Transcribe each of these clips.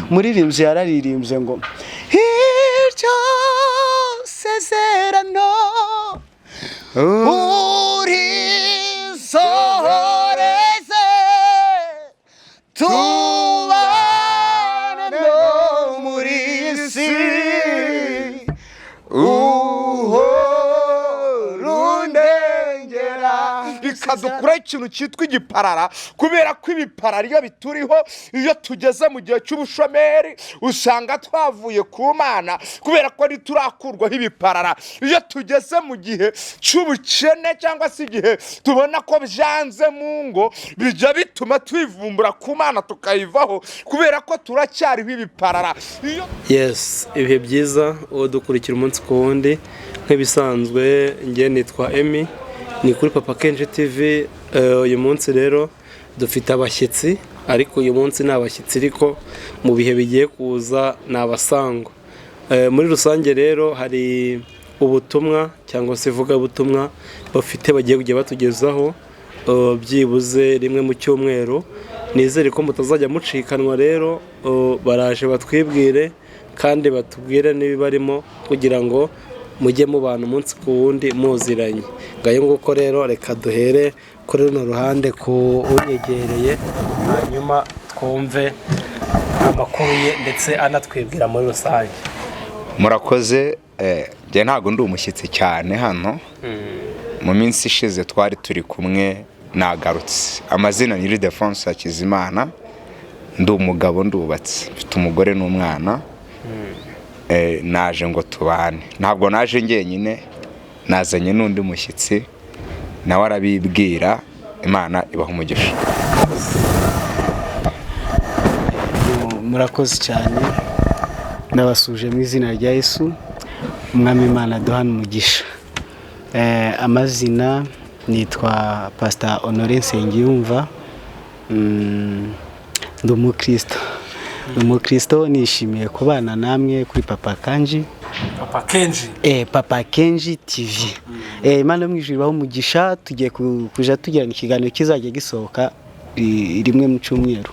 muririmbyi yararirimbye ngo iryo sezerano urisohoreze tubane no muri isi bikadukura ikintu cyitwa igiparara kubera ko ibiparara iyo bituriho iyo tugeze mu gihe cy'ubushomeri usanga twavuye ku Mana kubera ko ari turakurwaho ibiparara iyo tugeze mu gihe cy'ubukene cyangwa se igihe tubona ko byanze mu ngo bijya bituma twivumbura ku Mana tukayivaho kubera ko turacyariho ibiparara. Yes, ibihe byiza uwo dukurikira umunsi ku wundi nk'ibisanzwe ngiye nitwa Emmy ni kuri Papa Kenji TV. Uyu munsi rero dufite abashyitsi ariko uyu munsi ni abashyitsi ariko mu bihe bigiye kuza ni abasangwa. Muri rusange rero hari ubutumwa cyangwa se ivugabutumwa bafite bagiye kujya batugezaho byibuze rimwe mu cyumweru. Nizere ko mutazajya mucikanwa rero baraje batwibwire kandi batubwire n'ibibarimo kugira ngo mujye mubana umunsi ku wundi muziranye. Ngayo nguko rero reka duhere kuri runo ruhande ku unyegereye hanyuma twumve amakuru ye ndetse anatwibwira muri rusange. Murakoze, njye ntago ndi umushyitsi cyane hano. Mu minsi ishize twari turi kumwe nagarutse. Amazina ni Ildefonse Hakizimana, ndi umugabo ndubatse, mfite umugore n'umwana. Naje ngo tubane, ntabwo naje njyenyine, nazanye n'undi mushyitsi nawe arabibwira. Imana ibaha umugisha. Murakoze cyane, nabasuje mu izina rya Yesu, umwami Imana duhana umugisha. Amazina nitwa Pastor Honoré Nsengiyumva, ndi umukristo. Umukristo nishimiye kubana namwe kuri Papa Kenji. Papa Kenji. Papa Kenji TV. Imana mwijuru baho umugisha, tugiye kuja tugirana ikiganiro kizajya gisohoka rimwe mu cyumweru.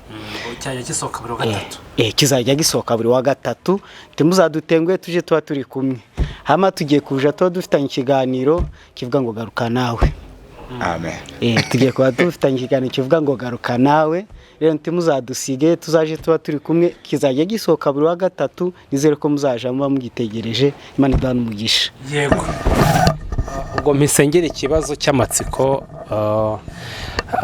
Cyajya gisohoka buri wa gatatu. Kizajya gisohoka buri wa gatatu. Temuzadutengwe tuje tuba turi kumwe. Hama tugiye kuja tuba dufitanye ikiganiro kivuga ngo garuka nawe. Amen. Tugiye kuba dufitanye ikiganiro kivuga ngo garuka nawe. Rero ntimuzadusige, tuzaje tuba turi kumwe, kizajya gisohoka buri wa gatatu. Nizere ko muzaje muba mugitegereje. Imana idahana umugisha. Yego. Ubwo misengera ikibazo cy'amatsiko,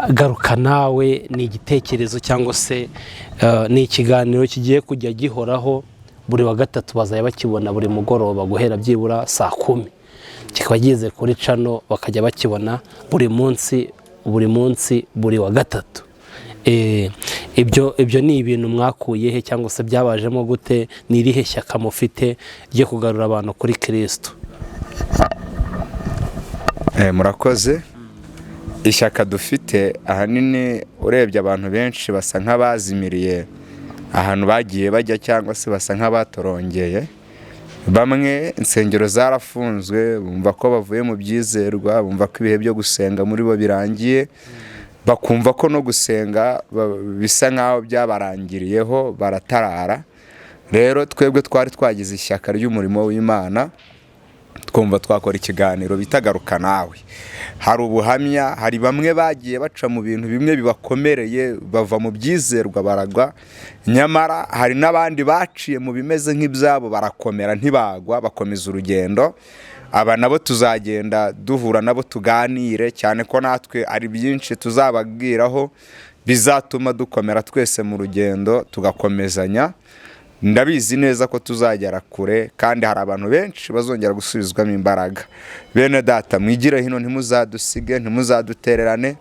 garuka nawe ni igitekerezo cyangwa se ni ikiganiro kigiye kujya gihoraho buri wa gatatu. Bazajya bakibona buri mugoroba guhera byibura saa 10. Kikaba gize kuri channel bakajya bakibona buri munsi buri wa gatatu. Ibyo ni ibintu mwakuye he cyangwa se byabajemo gute? Ni irihe shyaka mufite ryo kugarura abantu kuri Kristo? Murakoze. Ishyaka dufite ahanini urebye abantu benshi basa nk'abazimiriye ahantu bagiye bajya cyangwa se basa nk'abatorongeye. Bamwe insengero zarafunzwe, bumva ko bavuye mu byizerwa, bumva ko ibihe byo gusenga muri bo birangiye, bakumva ko no gusenga bisa nkaho byabarangiriyeho baratarara. Rero twebwe twari twagize ishyaka ry'umurimo w'Imana, twumva twakora ikiganiro bitagaruka nawe. Hari ubuhamya, hari bamwe bagiye baca mu bintu bimwe bibakomereye, bava mu byizerwa baragwa, nyamara hari n'abandi baciye mu bimeze nk'ibyabo barakomera ntibagwa, bakomeza urugendo. Aba nabo tuzagenda duhura nabo tuganire, cyane ko natwe ari byinshi tuzababwiraho bizatuma dukomera twese mu rugendo tugakomezanya. Ndabizi neza ko tuzagera kure kandi hari abantu benshi bazongera gusubizwamo imbaraga. Bene data, mwigire hino, ntimuzadusige, ntimuzadutererane,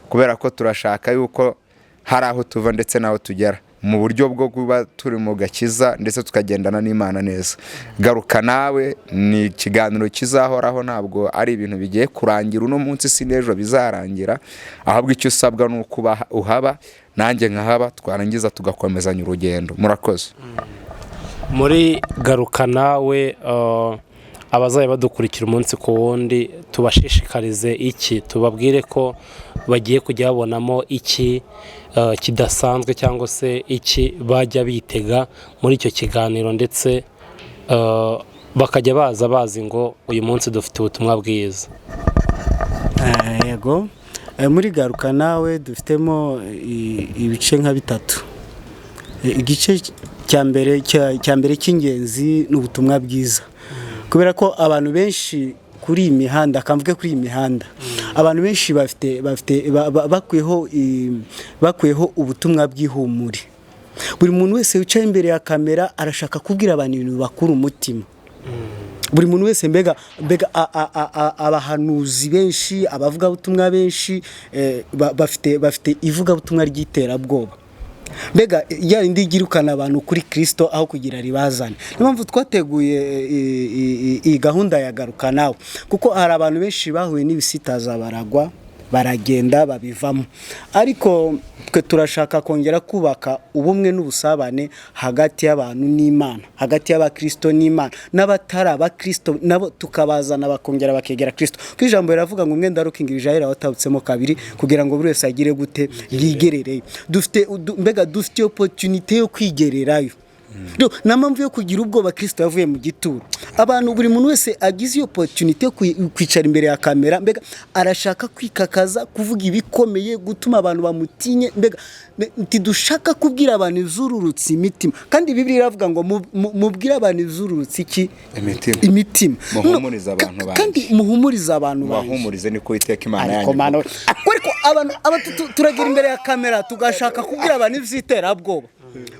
kubera ko turashaka yuko hari aho tuva ndetse naho tugera mu buryo bwo kuba turi mu gakiza ndetse tukagendana n'Imana neza. Garuka nawe ni ikiganiro kizahoraho, ntabwo ari ibintu bigiye kurangira uno munsi si n'ejo bizarangira, ahubwo icyo usabwa ni ukuba uhaba nanjye nkahaba, twarangiza tugakomezanya urugendo. Murakoze. Muri garuka nawe abazajya badukurikira umunsi ku wundi tubashishikarize iki, tubabwire ko bagiye kujya babonamo iki kidasanzwe cyangwa se iki bajya bitega muri icyo kiganiro, ndetse bakajya bazi ngo uyu munsi dufite ubutumwa bwiza. Yego, muri garuka nawe dufitemo ibice nka bitatu. Igice cya mbere cy'ingenzi ni ubutumwa bwiza, kubera ko abantu benshi kuri iyi mihanda, akamvuge kuri iyi mihanda, abantu benshi bakuyeho ubutumwa bw'ihumure. Buri muntu wese wicaye imbere ya kamera arashaka kubwira abantu ibintu bibakura umutima. Buri muntu wese mbega abahanuzi benshi, abavugabutumwa benshi bafite ivugabutumwa ry'iterabwoba, mbega yindi igirukana abantu kuri Kristo aho kugira ribazane. Niyo mpamvu twateguye iyi gahunda ya garuka nawe, kuko hari abantu benshi bahuye n'ibisitaza baragwa, baragenda babivamo, ariko twe turashaka kongera kubaka ubumwe n'ubusabane hagati y'abantu n'Imana, hagati y'abakristo n'Imana, n'abatari abakristo nabo tukabazana bakongera bakegera Kristo. Ku ijambo riravuga ngo umwenda rukinga Israel watabutsemo kabiri, kugira ngo buri wese agire gute yigerereye. Dufite opportunity yo kwigererayo. Na mpamvu yo kugira ubwoba Kristo yavuye mu gituro. Abantu buri muntu wese agize iyo opportunity yo kwicara imbere ya kamera, mbega arashaka kwikakaza, kuvuga ibikomeye, gutuma abantu bamutinye, mbega ntidushaka kubwira abantu izururutse imitima. Kandi Bibiliya iravuga ngo mubwire abantu izururutse iki? Imitima. Muhumuriza abantu banjye. Kandi muhumuriza abantu banjye. Bahumurize niko Uwiteka Imana yanyu. Ariko abantu turagira imbere ya kamera tugashaka kubwira abantu ivy'iterabwoba.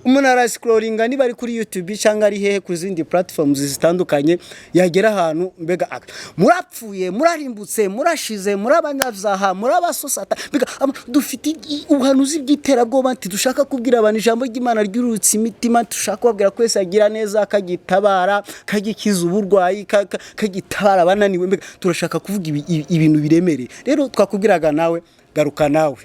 Umuntu arascrollinga niba ari kuri YouTube cyangwa ari hehe ku zindi platforms zitandukanye, yagera ahantu mbega murapfuye, murarimbutse, murashize, murabanyabyaha, murabasosata, mbega dufite ubuhanuzi bw'iterabwoba, dushaka kubwira abantu ijambo ry'Imana ry'urutse imitima, dushaka kubabwira ko Yesu agira neza, kagitabara, kagikiza uburwayi, kagitabara abananiwe, mbega turashaka kuvuga ibintu biremereye. Rero twakubwiraga nawe garuka nawe,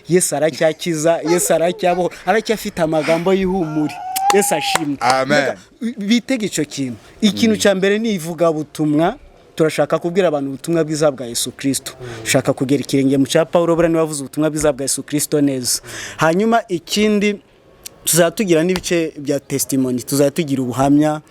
Yesu aracyakiza, Yesu aracyabohora, aracyafite amagambo y'ihumure. Yesu ashimwe. Amen. Bitege icyo kintu. Ikintu cya mbere ni ivugabutumwa. Turashaka kubwira abantu ubutumwa bwiza bwa Yesu Kristo. Shaka kugera ikirenge mu cya Paulo, bura niwe wavuze ubutumwa bwiza bwa Yesu Kristo neza. Hanyuma ikindi tuzatugira n'ibice bya testimony, tuzatugira ubuhamya,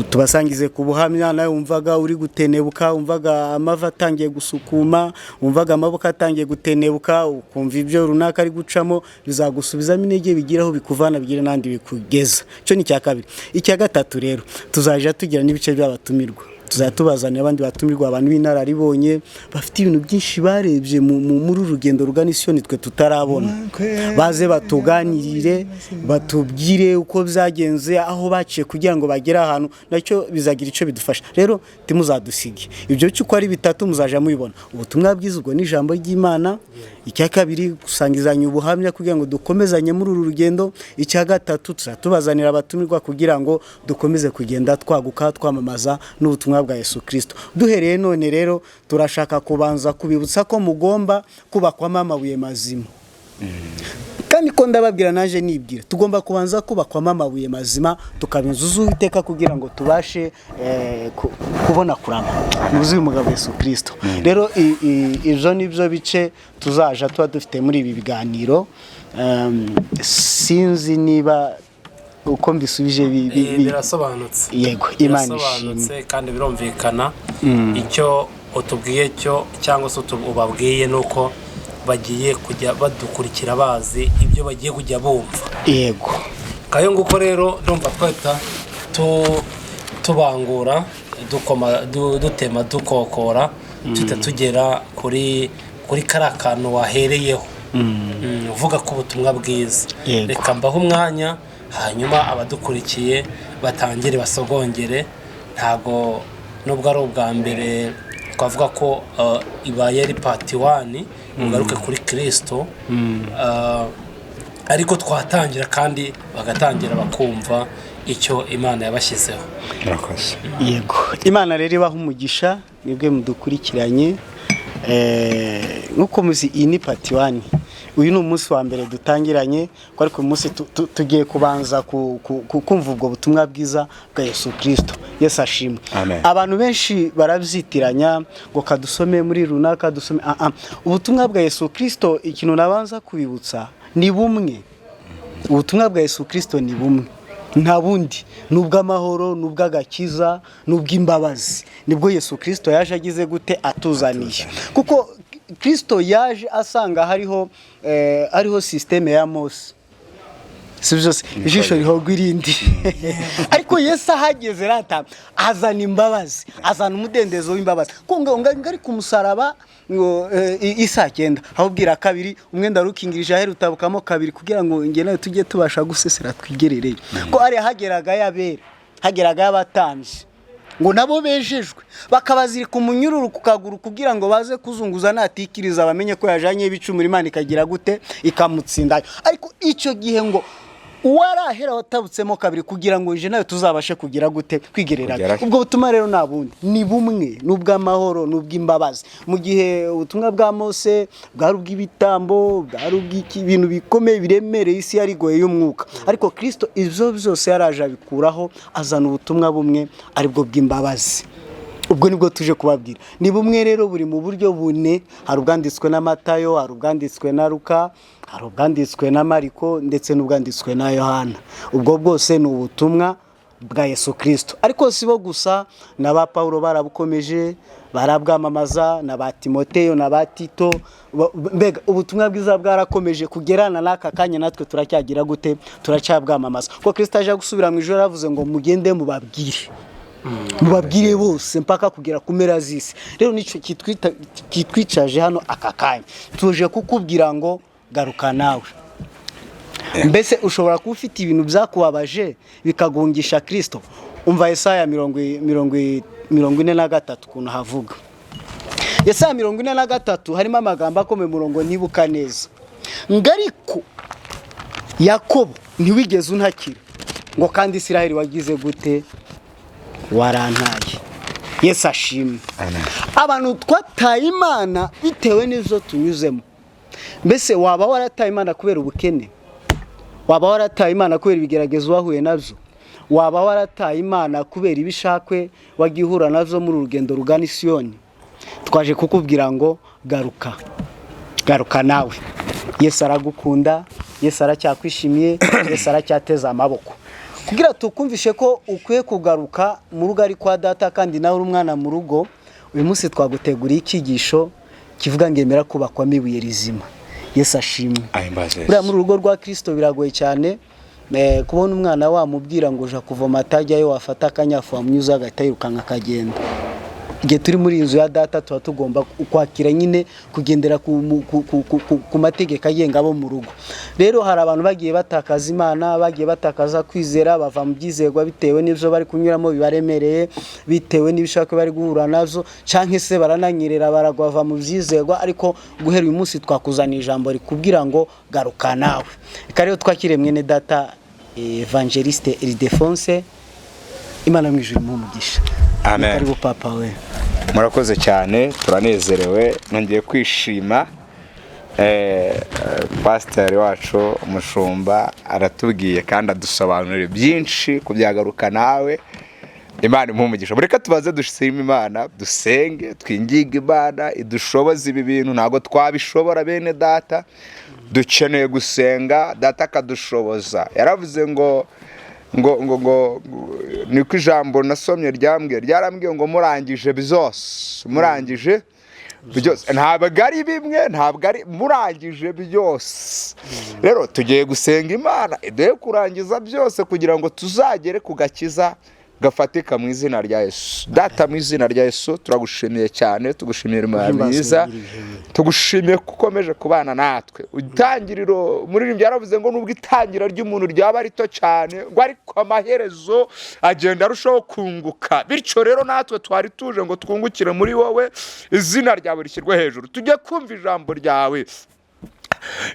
tubasangize ku buhamya. Nawe wumvaga uri gutenebuka, wumvaga amava atangiye gusukuma, wumvaga amaboko atangiye gutenebuka, ukumva ibyo runaka ari gucamo, bizagusubizamo intege, bigiraho bikuvana, bigire nandi bikugeza. Cyo ni cya kabiri. Icya gatatu rero tuzaje tugira n'ibice by'abatumirwa, tuzatubazanira abandi batumirwa, abantu b'inararibonye bafite ibintu byinshi barebye muri urugendo rugana Isiyoni twe tutarabona, baze batuganirire, batubwire uko byagenze, aho baciye kugira ngo bagere ahantu, nacyo bizagira icyo bidufasha. Rero timuzadusige ibyo cyuko ari bitatu, muzaje mubibona. Ubutumwa bwiza ubwo ni ijambo ry'Imana. Icya kabiri gusangizanya ubuhamya kugira ngo dukomezanye muri uru rugendo. Icya gatatu tuzatubazanira abatumirwa kugira ngo dukomeze kugenda twaguka, twamamaza n'ubutumwa bwa Yesu Kristo. Duhereye none rero turashaka kubanza kubibutsa ko mugomba kubakwamo amabuye mazima. Kandi ko ndababwira naje nibwira, tugomba kubanza kubakwamo amabuye mazima, tukabinzuza Uwiteka kugira ngo tubashe kubona kurama uzi umugabo Yesu Kristo. Rero izo nibyo bice tuzaja tuba dufite muri ibi biganiro. Sinzi niba uko mbisubije birasobanutse. Yego, Imana ishimwe kandi birumvikana. Icyo utubwiye cyo cyangwa se ubabwiye nuko bagiye kujya badukurikira bazi ibyo bagiye kujya bumva. Yego, kayo nguko rero ndumva tweta tubangura, dutema, dukokora, tugera kuri karakantu wahereyeho, uvuga ko ubutumwa bwiza. Reka mbaho umwanya, hanyuma abadukurikiye batangire basogongere. Ntago nubwo ari ubwa mbere twavuga ko ibaye ari part 1, ugaruke kuri Kristo, ariko twatangira kandi bagatangira bakumva icyo Imana yabashyizeho. Yego, Imana rero ibaha umugisha mwebwe mudukurikiranye. Nkuko muzi iyi ni part 1, uyu ni umunsi wa mbere dutangiranye ko ariko uyu munsi tugiye kubanza kumva ubwo butumwa bwiza bwa Yesu Kristo. Yesu ashimwe. Abantu benshi barabyitiranya ngo kadusome muri runaka dusome ubutumwa bwa Yesu Kristo. Ikintu nabanza kubibutsa ni bumwe, ubutumwa bwa Yesu Kristo ni bumwe, nta bundi, n'ubw'amahoro, n'ubw'agakiza, n'ubw'imbabazi. Nibwo Yesu Kristo yaje agize gute atuzaniye, kuko Kristo yaje asanga hariho systeme ya Mose, si byose ijisho rihogwa irindi ariko Yesu ahageze rata azana imbabazi, azana umudendezo w'imbabazi. Konga ngari ku musaraba isa 9 ahubwira kabiri umwenda rukingirije aherutabukamo kabiri kugira ngo nge nayo tujye tubasha gusesera twigerereye ko ari hageraga yabera, hageraga y'abatambyi ngo nabo bejejwe bakabazirika umunyururu ku kaguru kugira ngo baze kuzunguza natikiriza bamenye ko yajanye ibicumura Imana ikagira gute ikamutsindayo. Ariko icyo gihe ngo warahera watabutsemo kabiri kugira ngo nje nayo tuzabashe kugira gute kwigereranya. Ubwo butumwa rero nabundi ni bumwe, n'ubw'amahoro, n'ubw'imbabazi. Mu gihe ubutumwa bwa Mose bwari ubw'ibitambo, bwari ubw'ibintu bikomeye biremereye isi yarigoye y'umwuka, ariko Kristo ivyo byose yaraje abikuraho azana ubutumwa bumwe aribwo bw'imbabazi. Ubwo nibwo tuje kubabwira. Ni bumwe rero buri mu buryo bune, hari ubwanditswe na Matayo, hari ubwanditswe na Luka, hari ubwanditswe na Mariko ndetse n'ubwanditswe na Yohana. Ubwo bwose ni ubutumwa bwa Yesu Kristo. Ariko sibo gusa, na ba Paulo barabukomeje barabwamamaza, na ba Timoteyo na ba Tito. Mbega ubutumwa bwiza bwarakomeje kugerana n'aka kanya natwe turacyagira gute turacyabwamamaza. Ko Kristo aje gusubira mu ijoro yavuze ngo mugende mubabwire bose mpaka kugera ku mpera z'isi. Rero nico kitwicaje hano aka kanya tuje kukubwira ngo garuka nawe. Mbese ushobora kuba ufite ibintu byakubabaje bikagungisha Kristo. Umva Yesaya 43 kuntu havuga. Yesaya 43 harimo amagambo akomeye murongo nibuka neza. Ngariko Yakobo ntiwigeze untakira ngo kandi Isiraheli wagize gute warantaye. Yesu ashimwe. Abantu twataye Imana bitewe n'izo tunyuzemo. Mbese waba warataye Imana kubera ubukene? Waba warataye Imana kubera ibigeragezo wahuye navyo? Waba warataye Imana kubera ibishakwe wagihura navyo muri urugendo rugana Siyoni? Twaje kukubwira ngo garuka nawe. Yesu aragukunda, Yesu aracyakwishimiye, Yesu aracyateza amaboko kugira tukumvishe ko ukwiye kugaruka mu rugo ari kwa data kandi nawe uri umwana mu rugo. Uyu munsi twaguteguriye ikigisho kivuga ngemera kubakwamo ibuye rizima. Yesu ashimwe. Buriya muri urugo rwa Kristo biragoye cyane kubona umwana wamubwira ngo uja kuvoma atajyayo, wafata akanyafu wamnyuza agahita yirukanka akagenda. Igihe turi muri inzu ya data tuba tugomba kwakira nyine kugendera ku mategeko agenga abo mu rugo. Rero hari abantu bagiye batakaza Imana, bagiye batakaza kwizera, bava mu byizerwa bitewe n'ivyo bari kunyuramo bibaremereye, bitewe n'ibishaka bari guhura nazo, canke se barananyerera baragwava mu byizerwa. Ariko guhera uyu munsi twakuzaniye ijambo rikubwira ngo garuka nawe. Rero twakire mwene data Evangeliste Ildefonse. Imana mwijuru mu mugisha. Amen. Karibu papa we. Murakoze cyane, turanezerewe, nongeye kwishima. Pastor wacu umushumba aratubwiye kandi adusobanurira byinshi kubyagaruka nawe. Imana impumugisha. Bureka tubaze dushima Imana, dusenge, twinginga Imana idushoboza ibi bintu, ntago twabishobora bene data. Dukeneye gusenga, data akadushoboza. Yaravuze ngo niko ijambo nasomye ryarambwiye ngo murangije byose, murangije byose, ntabwo ari bimwe, ntabwo ari murangije byose. Rero tugiye gusenga Imana iduhe kurangiza byose kugira ngo tuzagere ku gakiza gafatika mu izina rya Yesu. Data mu izina rya Yesu turagushimiye cyane, tugushimira Imana myiza, tugushimiye kukomeje kubana natwe. Utangiriro muri byaravuze ngo nubwo itangira ry'umuntu ryaba rito cyane ngo ariko amaherezo agenda arushaho kunguka. Bityo rero natwe twari tuje ngo twungukire muri wowe, izina ryawe rishyirwe hejuru. Tujye kumva ijambo ryawe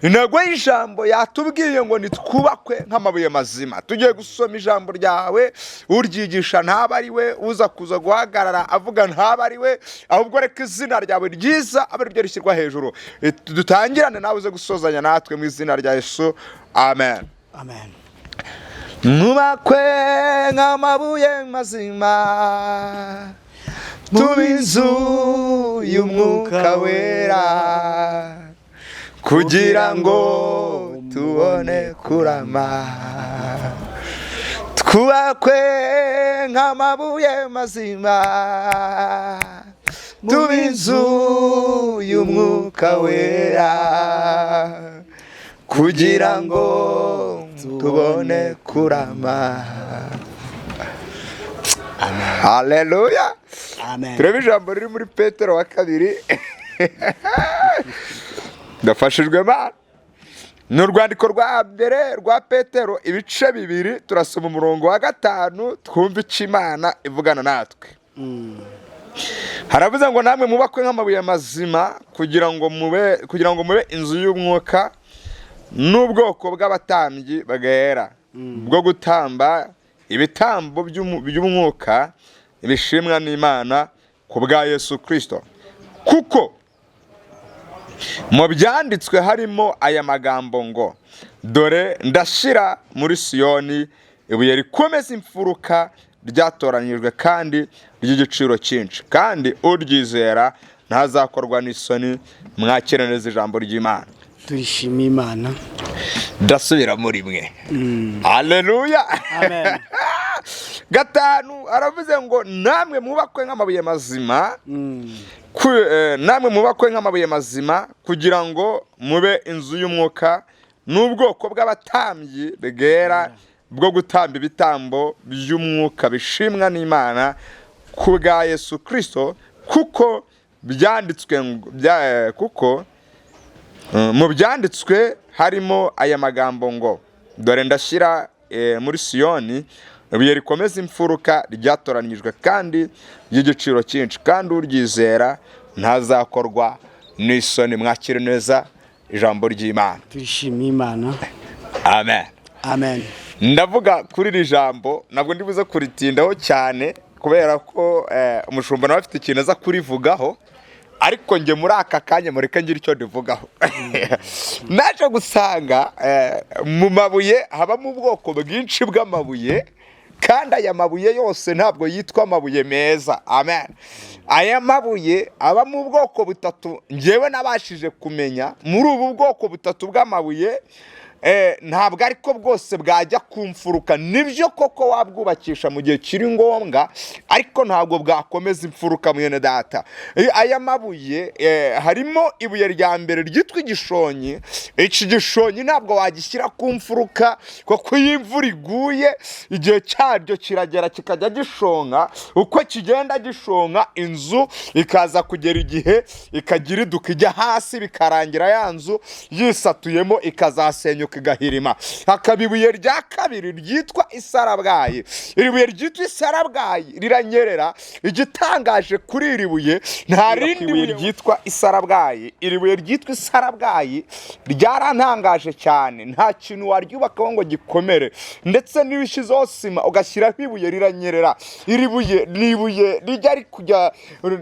intego y'ijambo yatubwiye ngo nitwubakwe nk'amabuye mazima. Tugiye gusoma ijambo ryawe, uryigisha ntaba ari we, uza kuza guhagarara avuga ntaba ari we, ahubwo reka izina ryawe ryiza abe ryo rishyirwa hejuru. Dutangirane nawe uze gusozanya natwe mu izina rya Yesu, amen. Amen. Mwubakwe nk'amabuye mazima, tube inzu y'Umwuka Wera, kugira ngo tubone kurama. Twubakwe nk'amabuye mazima, tube inzu y'Umwuka Wera, kugira ngo tubone kurama. Haleluya. Amen. Turebe ijambo riri muri Petero wa kabiri. Ndafashijwe Mana. Ni urwandiko rwa mbere rwa Petero ibice 2, turasoma umurongo wa 5 twumva icyo Imana ivugana natwe. Haravuze ngo namwe mubakwe nk'amabuye mazima, kugira ngo mube inzu y'Umwuka n'ubwoko bw'abatambyi bagera, bwo gutamba ibitambo by'umwuka bishimwa n'Imana ku bwa Yesu Kristo. Kuko mu byanditswe harimo aya magambo ngo, dore ndashyira muri Siyoni ibuye rikomeza imfuruka, ryatoranijwe kandi ry'igiciro cyinshi, kandi uryizera ntazakorwa n'isoni. Mwakire neza ijambo ry'Imana. Turishimiye Imana. Ndasubira muri mwe. Haleluya. Amen. 5 aravuze ngo namwe mubakwe nk'amabuye mazima, namwe mubakwe nk'amabuye mazima, kugira ngo mube inzu y'Umwuka n'ubwoko bw'abatambyi bwera, bwo gutamba ibitambo by'umwuka bishimwa n'Imana ku bwa Yesu Kristo. Kuko mu byanditswe harimo aya magambo ngo, dore ndashyira muri Siyoni ibuye rikomeza imfuruka, ryatoranijwe kandi ry'igiciro cyinshi, kandi uryizera ntazakorwa n'isoni. Mwakire neza ijambo ry'Imana. Turishimiye Imana. Amen. Amen. Ndavuga kuri iri jambo, ntabwo ndibuze kuritindaho cyane kubera ko umushumba nawe afite ikintu aza kurivugaho, ariko nge muri aka kanya mureke ngira icyo ndivugaho. Naje gusanga mu mabuye habamo ubwoko bwinshi bw'amabuye, kandi aya mabuye yose ntabwo yitwa amabuye meza. Amen. Aya mabuye aba mu bwoko 3 ngewe nabashije kumenya. Muri ubu bwoko 3 bw'amabuye, ntabwo ariko bwose bwajya kumfuruka. Nibyo koko wabwubakisha mu gihe kiri ngombwa, ariko ntabwo bwakomeza imfuruka mwene data. Aya mabuye harimo ibuye rya mbere ryitwa igishonyi. Iki gishonyi ntabwo wagishyira ku mfuruka, kuko iyo imvura iguye igihe cyaryo kiragera kikajya gishonga. Uko kigenda gishonga, inzu ikaza kugera igihe ikagira iduka ijya hasi, bikarangira ya nzu yisatuyemo ikazasenyuka igahirima. Hakaba ibuye rya kabiri ryitwa isarabwayi. Iri buye ryitwa isarabwayi riranyerera. Igitangaje kuri iri buye, nta rindi buye ryitwa isarabwayi. Iri buye ryitwa isarabwayi ryarantangaje cyane. Nta kintu waryubakaho ngo gikomere, ndetse n'ibishyizeho sima ugashyiraho ibuye riranyerera. Iri buye ni ibuye rijya rikujya,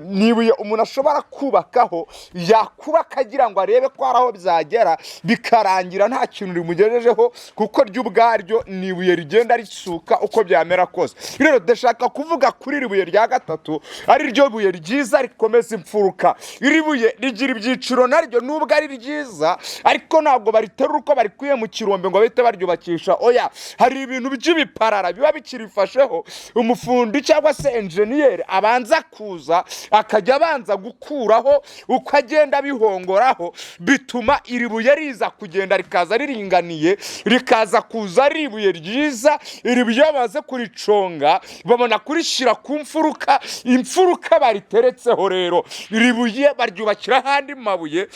ni ibuye umuntu ashobora kubakaho, yakubaka agira ngo arebe ko hari aho byagera, bikarangira nta kintu rimugejejeho, kuko ryo ubwaryo ni ibuye rigenda risuka uko byamera kose. Rero ndashaka kuvuga kuri iri buye rya 3, ari ryo buye ryiza rikomeza imfuruka. Iri buye rigira ibyiciro naryo, nubwo ari ryiza, ariko ntabwo bariterura uko barikuye mu kirombe ngo bahite baryubakisha. Oya, hari ibintu by'ibiparara biba bikirifasheho. Umufundi cyangwa se enjeniyeri abanza kuza, akajya abanza gukuraho uko agenda bihongoraho, bituma iri buye riza kugenda rikaza riringaniye, rikaza kuza ari ibuye ryiza. Iri buye bamaze kuriconga, babona kurishyira ku mfuruka. Imfuruka bariteretseho rero, iri buye baryubakira ahandi mabuye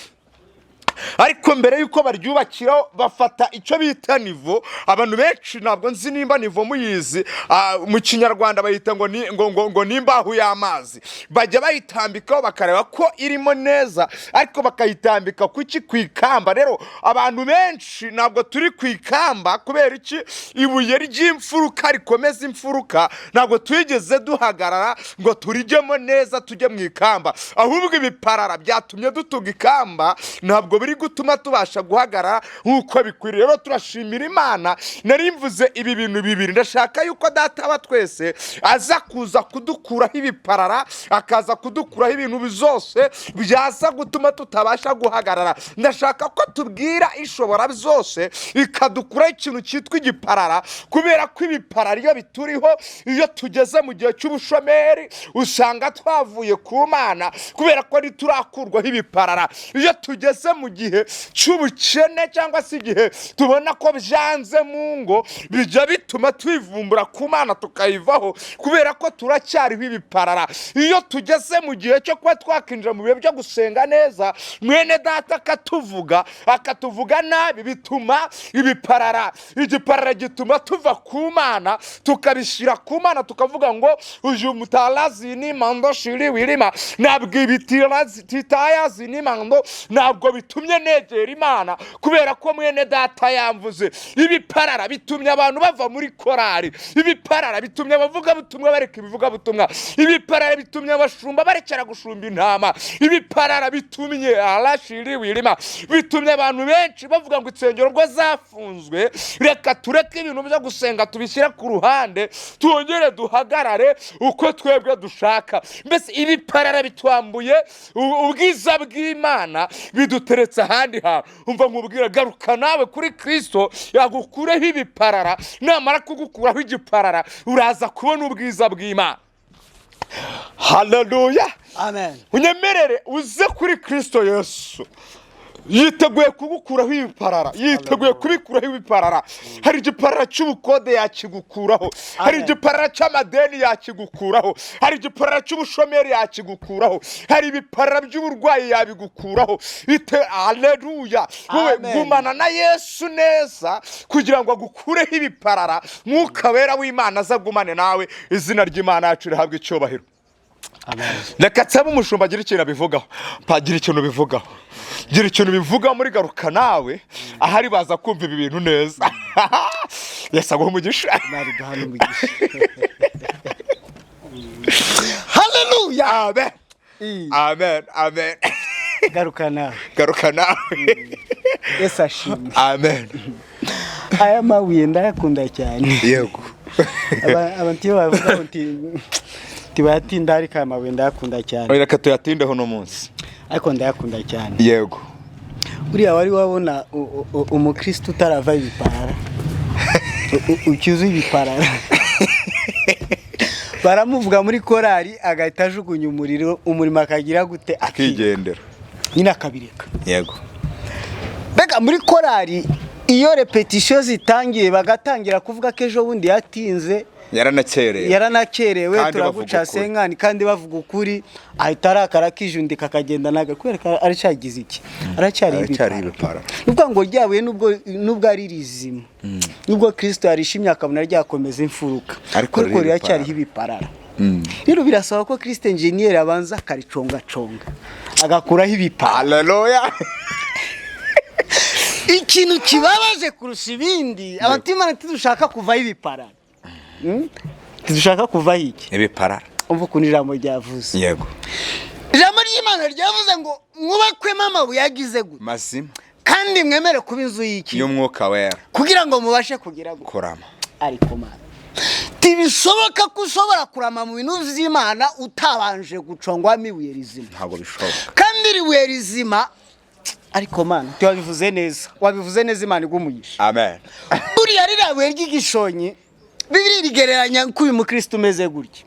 ariko mbere y'uko baryubakiraho bafata icyo bita nivo. Abantu benshi ntabwo nzi nimba nivo muyizi, mu kinyarwanda bayita ngo nimbahu y'amazi. Bajya bayitambikaho bakareba ko irimo neza, ariko bakayitambika kuki ku ikamba. Rero abantu benshi ntabwo turi ku ikamba kubera iki ibuye ry'imfuruka rikomeza imfuruka, ntabwo twigeze duhagarara ngo turijyemo neza tujye mu ikamba, ahubwo ibiparara byatumye dutuga ikamba, ntabwo biri gutuma tubasha guhagarara nk'uko bikwiriye. Rero turashimira Imana. Nari mvuze ibi bintu bibiri, ndashaka yuko data wa twese aza kuza kudukuraho ibiparara, akaza kudukuraho ibintu byose byaza gutuma tutabasha guhagarara. Ndashaka ko tubwira ishobora byose ikadukuraho ikintu cyitwa igiparara, kubera ko ibiparara iyo bituriho, iyo tugeze mu gihe cy'ubushomeri usanga twavuye ku Mana, kubera ko ntiturakurwaho ibiparara. Iyo tugeze mu gihe cy'ubukene cyangwa se igihe tubona ko byanze mu ngo, bijya bituma twivumbura ku Mana tukayivaho, kubera ko turacyariho ibiparara. Iyo tugeze mu gihe cyo kuba twakinjira mu bihe byo gusenga neza, mwene data akatuvuga nabi, bituma ibiparara. Igiparara gituma tuva ku Mana tukabishyira ku Mana, tukavuga ngo uyu mutarazi ni mando shiri wirima, ntabwo ibititayazi ni mando, ntabwo bitumye negera Imana, kubera ko mwene data yamvuze. Ibiparara bitumye abantu bava muri korari, ibiparara bitumye abavuga butumwa bareka ibivuga butumwa, ibiparara bitumye abashumba barekera gushumba intama, ibiparara bitumye arashiri wirima, bitumye abantu benshi bavuga ngo insengero rwo zafunzwe, reka tureke ibintu byo gusenga tubishyira ku ruhande, twongere duhagarare uko twebwe dushaka. Mbese ibiparara bitwambuye ubwiza bw'Imana, biduteretse ahandi hantu. Umva nkubwira, garuka nawe kuri Kristo yagukureho ibiparara, namara kugukuraho igiparara uraza kubona ubwiza bw'Imana. Haleluya, amen. Unyemerere uze kuri Kristo Yesu, yiteguye kugukuraho ibiparara, yiteguye kubikuraho ibiparara. Hari igiparara cy'ubukode yakigukuraho, hari igiparara cy'amadeni yakigukuraho, hari igiparara cy'ubushomeri yakigukuraho, hari ibiparara by'uburwayi yabigukuraho. Haleluya, wowe gumana na Yesu neza kugira ngo agukureho ibiparara. Mwuka wera w'Imana azagumane nawe. Izina ry'Imana yacu rihabwe icyubahiro. Reka nsaba umushumba agira ikintu abivugaho. Pagira ikintu bivugaho, gira ikintu bivuga muri garuka nawe, ahari baza kumva ibi bintu neza. Yesu aguhe umugisha. Haleluya, amen, amen, amen. Garuka nawe, garuka nawe. Yesu ashimwe, amen. Aya mabuye ndayakunda cyane. Yego. Abantu bavuga ngo tibatinda, ariko aya mabuye ndayakunda cyane. Reka tuyatindeho no munsi, ariko ndayakunda cyane. Yego. Buriya wari wabona umukristo utarava ibiparara, ucyuza ibiparara, baramuvuga muri korari agahita ajugunya umurimo akagira gute, akigendera, nyine akabireka. Yego. Bega muri korari iyo repetition zitangiye bagatangira kuvuga ko ejo bundi yatinze, yaranakerewe turaguca senkani, kandi bavuga ukuri, ahita arakara kijundika akagenda naga, kubera aracyagize iki, aracyari ibipara. Nubwo ngo ryabuye nubwo ari rizima, nubwo Kristo yarishimye akabona ryakomeza imfuruka, ariko riracyariho ibiparara. Rero birasaba ko Kristo engineer abanza akariconga agakuraho ibipara. Haleluya. Ikintu kibabaje kurusha ibindi, abatimana tudushaka kuvaho ibiparara. Tudushaka kuvaho iki? Ibiparara. Umva ukuntu ijambo ryavuze. Yego. Ijambo ry'Imana ryavuze ngo mwubakwemo amabuye yagize gute, mazima, kandi mwemere kuba inzu y'iki, y'umwuka wera, kugira ngo mubashe kugira kurama. Ariko Mana, tibishoboka ko ushobora kurama mu bintu by'Imana utabanje gucongwamo ibuye rizima. Ntabwo bishoboka. Kandi ibuye rizima, ariko Mana wabivuze neza, Imana igumugisha. Amen. Buriya rirabuye ry'igishonyi, Bibiliya rigereranya ko uyu mukristo umeze gutya.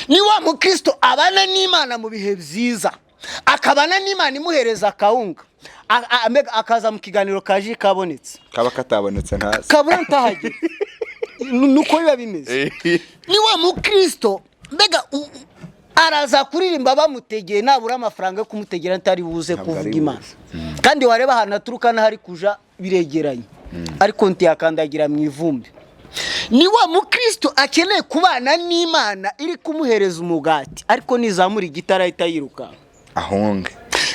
Ni wa mukristo abana n'Imana mu bihe byiza, akabana n'Imana imuhereza akawunga, akaza mu kiganiro kaje kabonetse, kaba katabonetse ntazi, kabura ntahagire. Nuko biba bimeze. Ni wa mukristo mbega araza kuririmba bamutegeye, nabura amafaranga yo kumutegera ntari buze kuvuga Imana. kandi wareba ahantu aturuka n'ahari kuja biregeranye ariko ntiyakandagira mu ivumbi. Ni wa mukristo akeneye kubana n'Imana iri kumuhereza umugati ariko nizamura igitara ahita yiruka ahonge,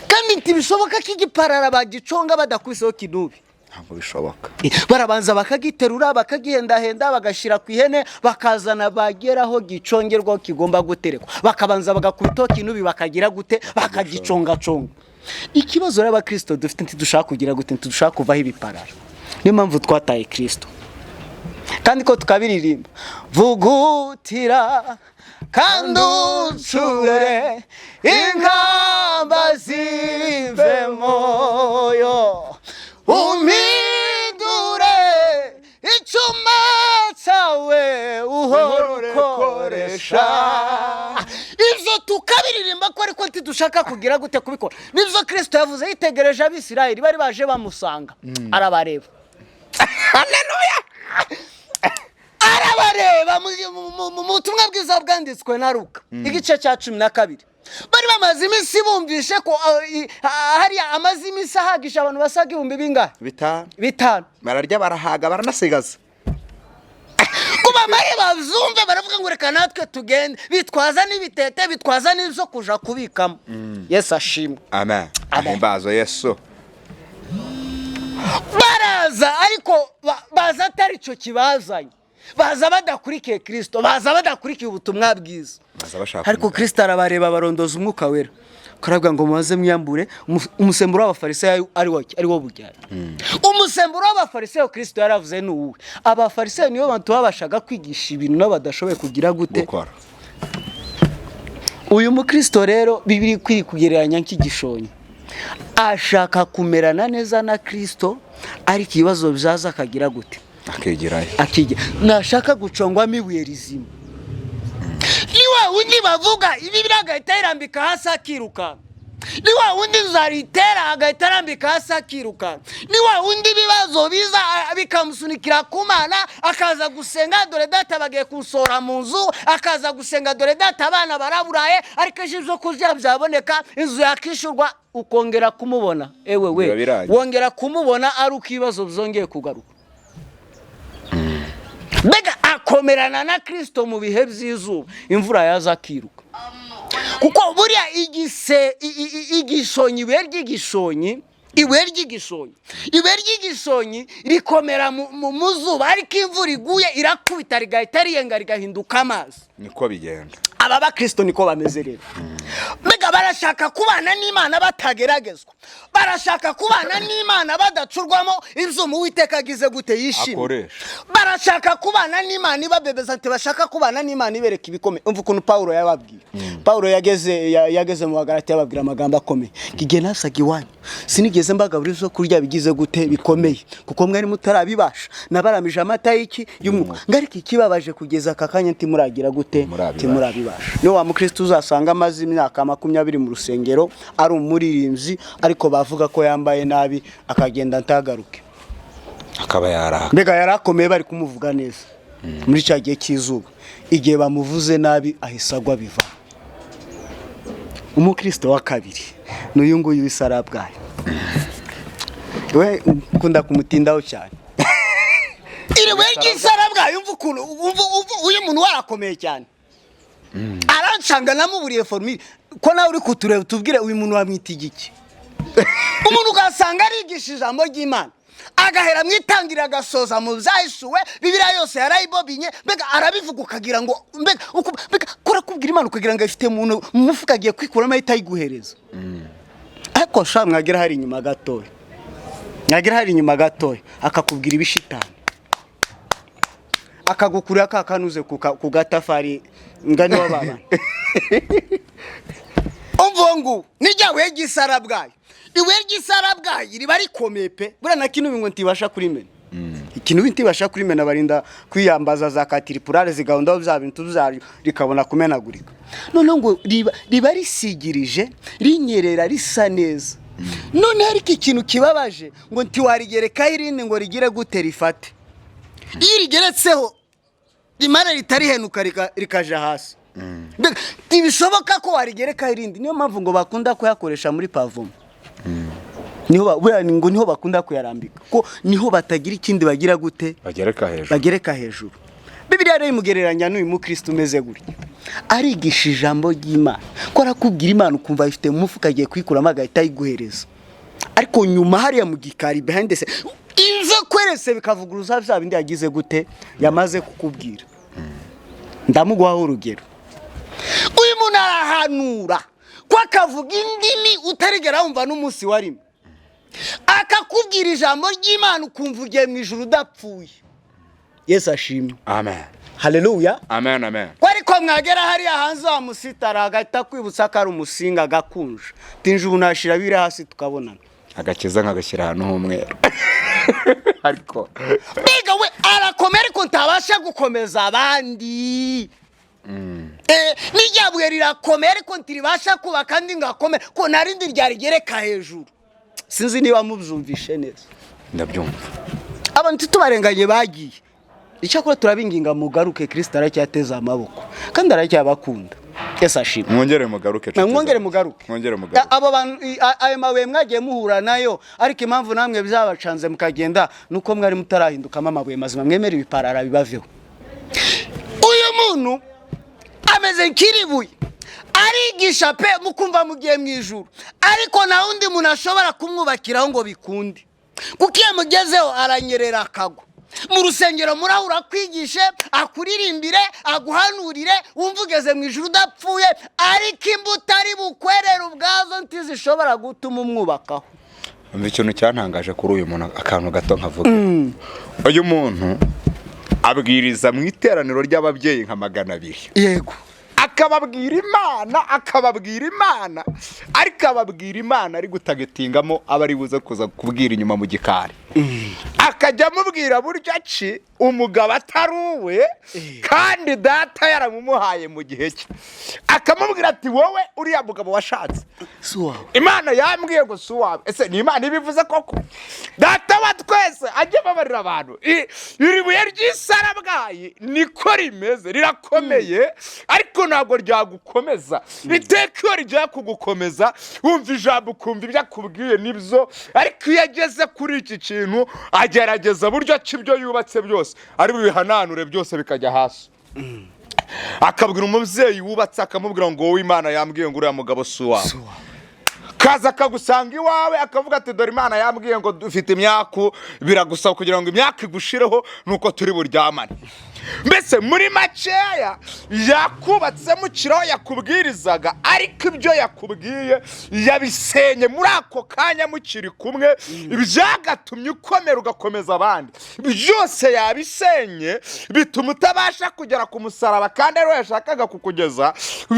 kandi ntibishoboka ko igiparara bagiconga badakwiseho kinubi. ntabwo bishoboka. Barabanza bakagiterura bakagihendahenda bagashira ku ihene bakazana bageraho gicongerwa kigomba guterekwa, bakabanza bagakubitaho kinubi bakagira gute bakagiconga-conga. Ikibazo y'abakristo dufite ntidushaka kugira gute, ntidushaka kuvaho ibiparara. Niyo mpamvu twataye Kristo kandi ko tukabiririmba vugutira kandi ucure inkamba zivemo yo umidure icyuma cyawe uhora ukoresha. Ibyo tukabiririmba ko ariko ntidushaka kugira gute kubikora. Nibyo Kristo yavuze yitegereje Abisirayeli bari baje bamusanga arabareba. Haleluya! Arabareba mu butumwa bwiza bwanditswe na Luka igice cya 12. Bari bamaze iminsi bumvishe ko hari amazi iminsi ahagisha abantu basaga 5,000 bararya barahaga baranasigaza. kuba mari bazumve baravuga ngo reka natwe tugende, bitwaza n'ibitete bitwaza n'izo kuja kubikamo. Yesu ashimwe. Amen. Ahimbazo Yesu. Baraza ariko baza atari cyo kibazanye, baza badakurikiye Kristo, baza badakurikiye ubutumwa bwiza. Ariko Kristo arabareba barondoza umwuka wera karabwa ngo mumaze mwiyambure umusemburo w'abafarisayo ari wo buryari. Umusemburo w'abafarisayo Kristo yaravuze ni uwe. Abafarisayo niyo bantu babashaga kwigisha ibintu n'abadashoboye kugira gute gukora. Uyu mukristo rero Bibiri kwiri kugereranya nk'igishonyi, ashaka kumerana neza na Kristo ariko ibibazo bizaza akagira gute akegerayo nashaka gucongwamo ibuye rizima. Niwa wundi bavuga ibi biragahita irambika hasi akiruka, niwa wundi zaritera agahita arambika hasi akiruka, niwa wundi bibazo biza bikamusunikira ku Mana akaza gusenga dore data bagiye kunsora mu nzu, akaza gusenga dore data abana baraburaye ariko ejo kuzya byaboneka inzu yakishurwa ukongera kumubona ewe we wongera kumubona ari ukibazo bizongeye kugaruka. Mbega akomerana na Kristo mu bihe by'izuba imvura yaza akiruka, kuko buriya igishonyi ibuye ry'igishonyi rikomera mu zuba ariko imvura iguye irakubita rigahita riyenga rigahinduka amazi. Niko bigenda. Aba bakristo niko bameze rero. Mbega barashaka kubana n'Imana batageragezwa, barashaka kubana n'Imana badacurwamo izumu Uwiteka agize gute yishimye, barashaka kubana n'Imana ibabebeza ati bashaka kubana n'Imana ibereka ibikome. Umva ukuntu Paulo yababwiye. Paulo yageze mu Bagalati yababwira amagambo akomeye. Igihe nasaga iwanyu sinigeze mbagaburira zo kurya bigize gute bikomeye kuko mwari mutarabibasha, nabaramije amata y'iki y'umwuka ngarika ikibabaje kugeza akakanya ntimuragira gute ntimurabibasha. Niyo wa mukristo uzasanga amazi imyaka 20 mu rusengero ari umuririmbyi ariko bavuga ko yambaye nabi akagenda ntagaruke akaba yaraka. Mbega yarakomeye bari kumuvuga neza muri cya gihe cy'izuba, igihe bamuvuze nabi ahisagwa biva. Umukristo wa kabiri n'uyu nguyu w'isarabwayo we ukunda kumutindaho cyane. Iriwe ry'isarabwayo umva ukuntu uyu muntu warakomeye cyane. Arancanga namuburiye formule ko nawe uri kutureba tubwire uyu muntu wamwita igiki. Umuntu ugasanga arigisha ijambo ry'Imana agahera mwitangira agasoza mu byahisuwe Bibiliya yose yarayibobinye, mbega arabivuga ukagira ngo mbega kora kubwira Imana ukagira ngo ifite umuntu mu mufuka agiye kwikuramo ahita yiguhereza. Ariko sha mwagira hari inyuma gatoya akakubwira ibishitani akagukurira kakanuze ku gatafari ngani w'abana. Umvongu nijyawe y'isarabwayo, iwe ry'isarabwayo riba rikomeye pe bura na kintu bingo ntibasha kurimena. Ikintu bintibasha kurimena barinda kwiyambaza za katiripurare zigahunda bya bintu byayo rikabona kumenagurika. None ngo riba risigirije rinyerera risa neza. None hari ikintu kibabaje ngo ntiwarigereka irindi ngo rigire gute rifate. Iyo rigeretseho rimara ritari henuka rikaja hasi. Ntibishoboka ko warigereka irindi, niyo mpamvu ngo bakunda kuyakoresha muri pavumo. niho bakunda kuyarambika ko niho batagira ikindi bagira gute bagereka hejuru. Bibiliya rero imugereranya n'uyu mukristo umeze gutya, arigisha ijambo ry'Imana ko arakubwira Imana ukumva ifite mu mufuka agiye kuyikuramo agahita ayiguhereza, ariko nyuma hariya mu gikari behind the inzo kwerese bikavuguruza bya bindi yagize gute yamaze kukubwira. Ndamuguhaho urugero, uyu muntu arahanura ko akavuga indimi utarigera wumva n'umunsi warimo, akakubwira ijambo ry'Imana ukumva ugiye mu ijuru udapfuye. Yesu ashimwe. Amen. Haleluya. Amen, amen. Ariko mwagera hariya hanze wa musitara agahita kwibutsa ko ari umusinga agakunja, tinje ubu nashira bire hasi tukabonana, agakiza nk'agashyira ahantu h'umweru. Ariko biga we arakomera ariko ntabasha gukomeza abandi. Nijyabuye rirakomera ariko ntiribasha kuba kandi ngakomera ko narindi ryarigereka hejuru. Sinzi niba mubyumvishe neza. Ndabyumva. Abantu tubarenganye bagiye, icyakora turabinginga mugaruke, Kristo aracyateza amaboko kandi aracyabakunda. Yesu ashimwe. Mwongere mugaruke. Mwongere mugaruke. Abo bantu ayo mabuye mwagiye muhura nayo, ariko impamvu namwe byabacanze mukagenda nuko mwari mutarahindukamo amabuye mazima, mwemera ibiparara bibaveho. Uyu muntu ameze nk'iribuye, arigisha pe mukumva mugiye mu ijuru, ariko na undi muntu ashobora kumwubakiraho ngo bikunde, kuko iyo mugezeho aranyerera akagwa. Mu rusengero murahura kwigishe, akuririmbire, aguhanurire, wumva ugeze mu ijuru udapfuye, ariko imbuto ari bukwerera ubwazo ntizishobora gutuma umwubakaho. Ikintu cyantangaje kuri uyu muntu, akantu gato nkavuga, uyu muntu abwiriza mu iteraniro ry'ababyeyi nka 200. Yego. akababwira Imana ariko ababwira Imana ari gutagetingamo abari buze kuza kubwira inyuma mu gikari. Akajya amubwira buryo ki umugabo ataruwe kandi data yaramumuhaye mu gihe cye, akamubwira ati wowe uriya mugabo washatse Imana yambwiye ngo si uwawe. Ese ni Imana ibivuze koko? Data wa twese ajye babarira abantu, iri buye ry'isarabwayi niko rimeze, rirakomeye ariko ntabwo ryagukomeza. Iteka iyo rijya kugukomeza wumva ijambo ukumva ibyo akubwiye nibyo, ariko iyo ageze kuri iki kintu agerageza buryo ki ibyo yubatse byose ari bihananure byose bikajya hasi. Akabwira umubyeyi wubatse akamubwira ngo wowe Imana yambwiye ngo uriya mugabo si uwawe. Kaza akagusanga iwawe akavuga ati dore Imana yambwiye ngo dufite imyaku, biragusaba kugira ngo imyaka igushireho nuko turi buryamane. Mbese muri makeya yakubatse mu kiraho yakubwirizaga, ariko ibyo yakubwiye yabisenye muri ako kanya mukiri kumwe, byagatumye ukomera ugakomeza abandi. Byose yabisenye bituma utabasha kugera ku musaraba kandi ariwe yashakaga kukugeza.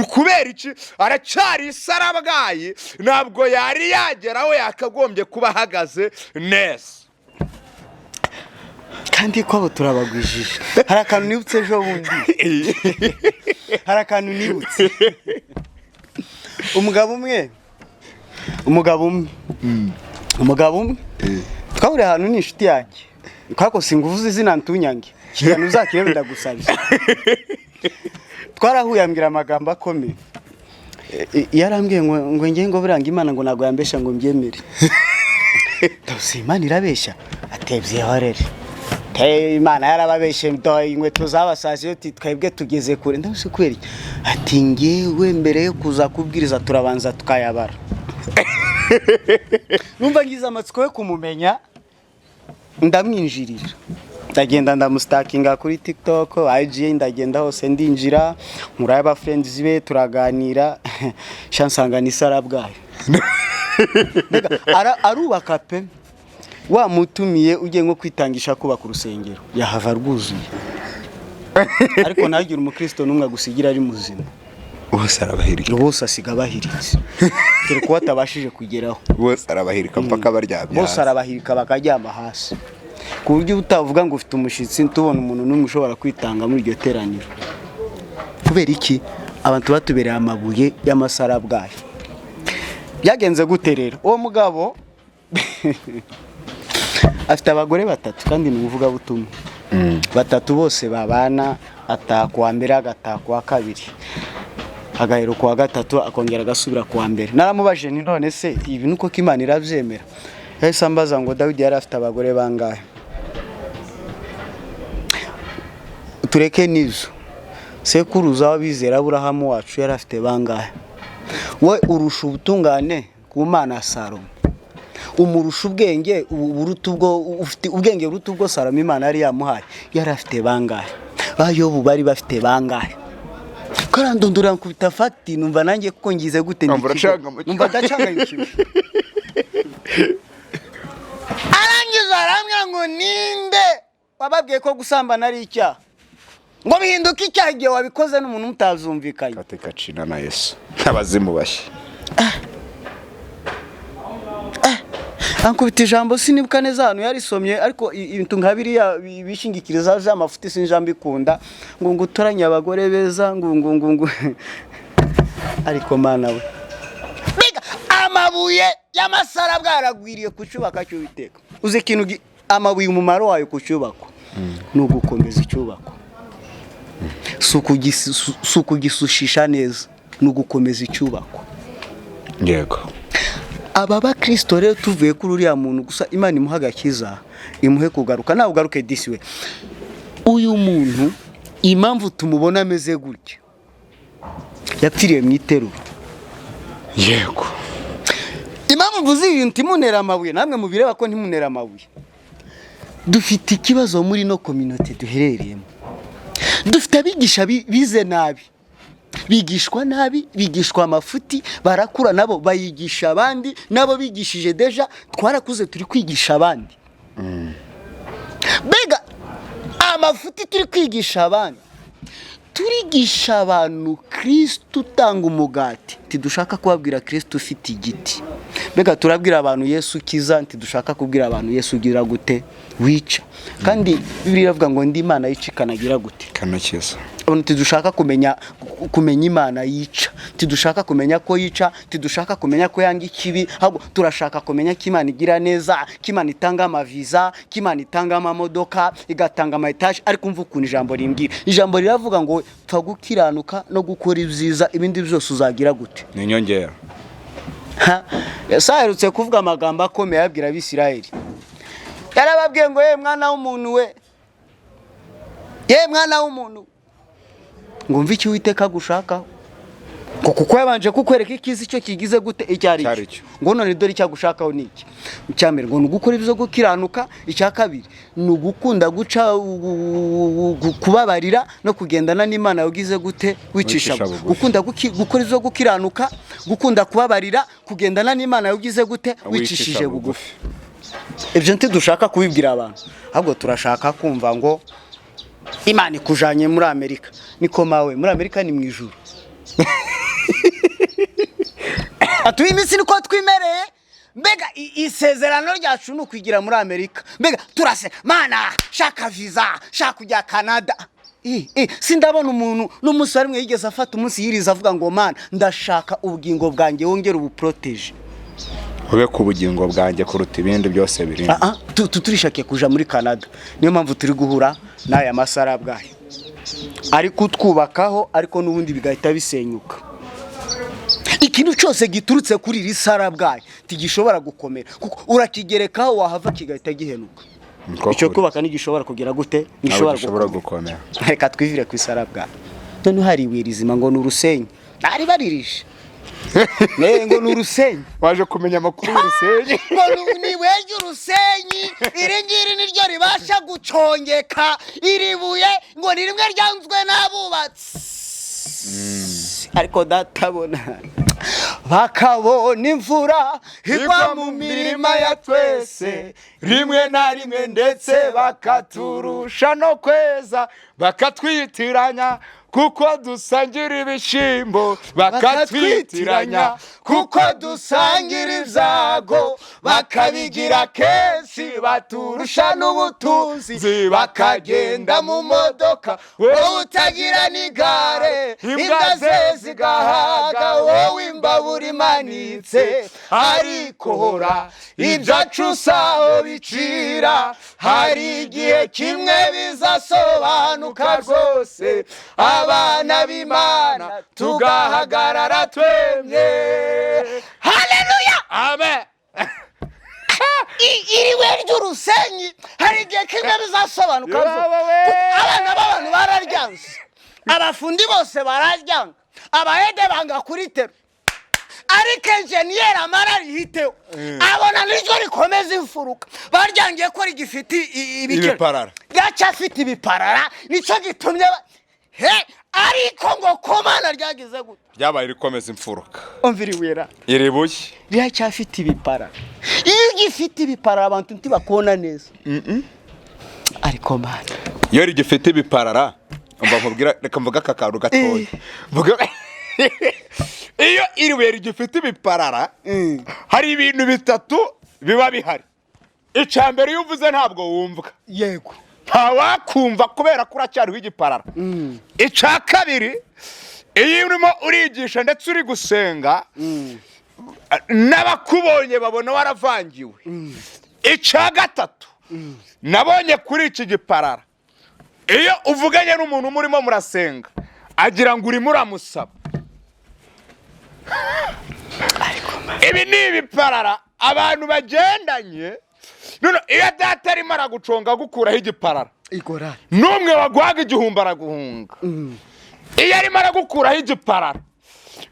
Kubera iki? Aracyari isarabwayi, ntabwo yari yageraho yakagombye kuba ahagaze neza. Kandi ko abo turabagwijije. Hari akantu nibutse ejo bundi. Hari akantu nibutse. Umugabo umwe twahuriye ahantu n'inshuti yanjye, kako singuvuze izina ntunyange, cyane uzakire ndagusabye. Twarahuye ambwira amagambo akomeye, yarambwiye ngo ngiye ngo biranga Imana ngo nago yambesha ngo mbyemere. Tose Imana irabesha atebye horere. Imana yarababeshe inkweto z'abasazi yo twebwe tugeze kure. Ndabuse kweri ati ngewe mbere yo kuza kubwiriza turabanza tukayabara. Numva ngize amatsiko yo kumumenya, ndamwinjirira, ndagenda ndamustakinga kuri TikTok, IG ndagenda hose ndinjira, muri aba friends be turaganira, shansanga ni sarabwayo. Arubaka pe, wa mutumiye ugiye nko kwitangisha kubaka urusengero yahava rwuzuye, ariko nagira umukristo numwe gusigira ari muzima. Bose arabahirika, bose asiga bahiritse kere ko atabashije kugeraho. Bose arabahirika mpaka baryamye, bose arabahirika bakajyama hasi, ku buryo utavuga ngo ufite umushitsi tubona umuntu numwe ushobora kwitanga muri iryo teraniro. Kubera iki? Abantu batubereye amabuye y'amasarabwayi. Byagenze gute rero? Uwo mugabo afite abagore 3 kandi ni uvuga butumwa. 3 bose babana, atakwa mbere agatakwa kabiri, agahero kwa 3 akongera agasubira kwa mbere. Naramubaje ni none se ibi nuko Imana iravyemera? yahise ambaza ngo Dawidi yari afite abagore bangahe. Tureke n'izo, sekuruza w'abizera Aburahamu wacu yari afite bangahe. We urusha ubutungane ku Mana Salomo, umurusha ubwenge ufite ubwenge buruta ubwo Salomo Imana yari yamuhaye, yari afite bangahe. Bayobu bari bafite bangahe. Karandondora nkubita fati numva nanjye kuko ngize gute numva ndacanganyikije. Arangiza aramya ngo ninde wababwiye ko gusambana ari icyaha, ngo bihinduke icyaha igihe wabikoze n'umuntu mutazumvikanye. Kateka cina na Yesu abazimu bashye. Ankubita ijambo sinibuka neza hano yarisomye, ariko ibintu nka biriya bishingikiriza z'amafuti sinjambi kunda ngo ngutoranye abagore beza ngo ariko Mana we, biga amabuye y'amasara bwaragwiriye kucyubaka cy'Uwiteka. Uzi ikintu amabuye umumaro wayo kucyubako ni ugukomeza icyubako, sukugisushisha neza, ni ugukomeza icyubako. Yego. Aba bakristo rero tuvuye kuri uriya muntu gusa Imana imuha agakiza, imuhe kugaruka, nawe ugaruke disi we. Uyu muntu impamvu tumubona ameze gutya, yapfiriye mu iterura. Yego. Impamvu mvuze ibintu timunera amabuye, namwe mubireba ko ntimunera amabuye. Dufite ikibazo muri no community duherereyemo. Dufite abigisha bize nabi, bigishwa nabi, bigishwa amafuti, barakura nabo bayigisha abandi, nabo bigishije deja, twarakuze turi kwigisha abandi. Bega amafuti turi kwigisha abandi, turigisha abantu Kristo utanga umugati, tidushaka kubabwira Kristo ufite igiti. Bega turabwira abantu Yesu kiza, tidushaka kubwira abantu Yesu ugira gute, wica. Kandi Bibiliya iravuga ngo ndi Imana yica kanagira gute, kanakiza. abantu tidushaka kumenya Imana yica, tidushaka kumenya ko yica, tidushaka kumenya ko yanga ikibi, ahubwo turashaka kumenya ko Imana igira neza, ko Imana itanga amaviza, ko Imana itanga amamodoka, igatanga amaetaje. Ariko umva ukuntu ijambo rimbwira, ijambo riravuga ngo pfa gukiranuka no gukora ibyiza, ibindi byose uzagira gute, ni nyongera. Yasaherutse kuvuga amagambo akomeye abwira Abisirayeli, yarababwiye ngo ye mwana w'umuntu we, ye mwana w'umuntu, ngo umve icyo Uwiteka gushaka, kuko yabanje kukwereka ikizi cyo kigize gute icyari cyo, ngo none dore icyagushakaho niki. Icyambere ngo nugukora ibyo gukiranuka, icyakabiri nugukunda guca kubabarira no kugendana n'Imana yagize gute wicisha. Gukunda gukora ibyo gukiranuka, gukunda kubabarira, kugendana n'Imana yagize gute wicishije bugufi. Ibyo ntidushaka kubibwira abantu, ahubwo turashaka kumva ngo Imana ikujanye muri Amerika. Niko mawe muri Amerika ni mu ijuru. Atuye iminsi niko twimereye. Mbega isezerano ryacu no kwigira muri Amerika. Mbega turase Mana shaka visa, shaka kujya Canada. Sindabona umuntu n'umusore mwe yigeze afata umunsi yiriza avuga ngo Mana ndashaka ubugingo bwanjye wongera ubuprotege. Ube ku bugingo bwanjye kuruta ibindi byose biri. Turishakiye kuja muri Canada. Niyo mpamvu turi guhura n'aya masara bwayo. Ariko twubakaho, ariko n'ubundi bigahita bisenyuka. Ikintu cyose giturutse kuri iri sara bwayo tigishobora gukomera, kuko urakigerekaho wahava kigahita gihenuka. Icyo kubaka nigishobora kugira gute, nishobora gukomera. Reka twivire ku isara bwayo. None hari wirizima ngo n'urusenyi, ari baririsha ngo n'urusenyi. Waje kumenya amakuru y'urusenyi ngo ni weje urusenyi, iri ngiri niryo ribasha gucongeka iri buye, ngo ni rimwe ryanzwe n'abubatsi. Ariko databona bakabona imvura igwa mu mirima ya twese, rimwe na rimwe ndetse bakaturusha no kweza, bakatwitiranya kuko dusangira ibishimbo, bakatwitiranya kuko dusangira ibyago, bakabigira kenshi baturusha n'ubutunzi, bakagenda mu modoka wowe utagira n'igare, imbwa ze zigahaga wowe imbabura imanitse. Ariko hora ibyacu saho bicira, hari igihe kimwe bizasobanuka rwose, abana b'Imana tugahagarara twemye. Haleluya, amen. iriwe ry'urusenyi hari igihe kimwe bizasobanuka abana b'abantu bararyanze abafundi bose bararyanga abahede banga kuritera ariko enjeniyeri amara rihiteho abona niryo rikomeza imfuruka baryangiye ko rigifite ibiparara gacyafite ibiparara nicyo gitumye ariko ngo komana ryagize gute ryabaye rikomeza imfuruka umvira iwera iribuye ryacyafite ibiparara iyo gifite ibiparara abantu ntibakubona neza ariko mana iyo rigifite ibiparara umva nkubwira reka mvuga aka kantu gatoya iyo iribuye rigifite ibiparara hari ibintu bitatu biba bihari icya mbere iyo uvuze ntabwo wumva yego ntawakumva kubera ko uracyariho igiparara icya kabiri iyo urimo urigisha ndetse uri gusenga n'abakubonye babona waravangiwe icya gatatu nabonye kuri iki giparara iyo uvuganye n'umuntu murimo murasenga agira ngo urimo uramusaba ibi ni ibiparara abantu bagendanye iyo data arimo araguconga gukuraho igiparara n'umwe waguhaga igihumbi araguhunga iyo arimo aragukuraho igiparara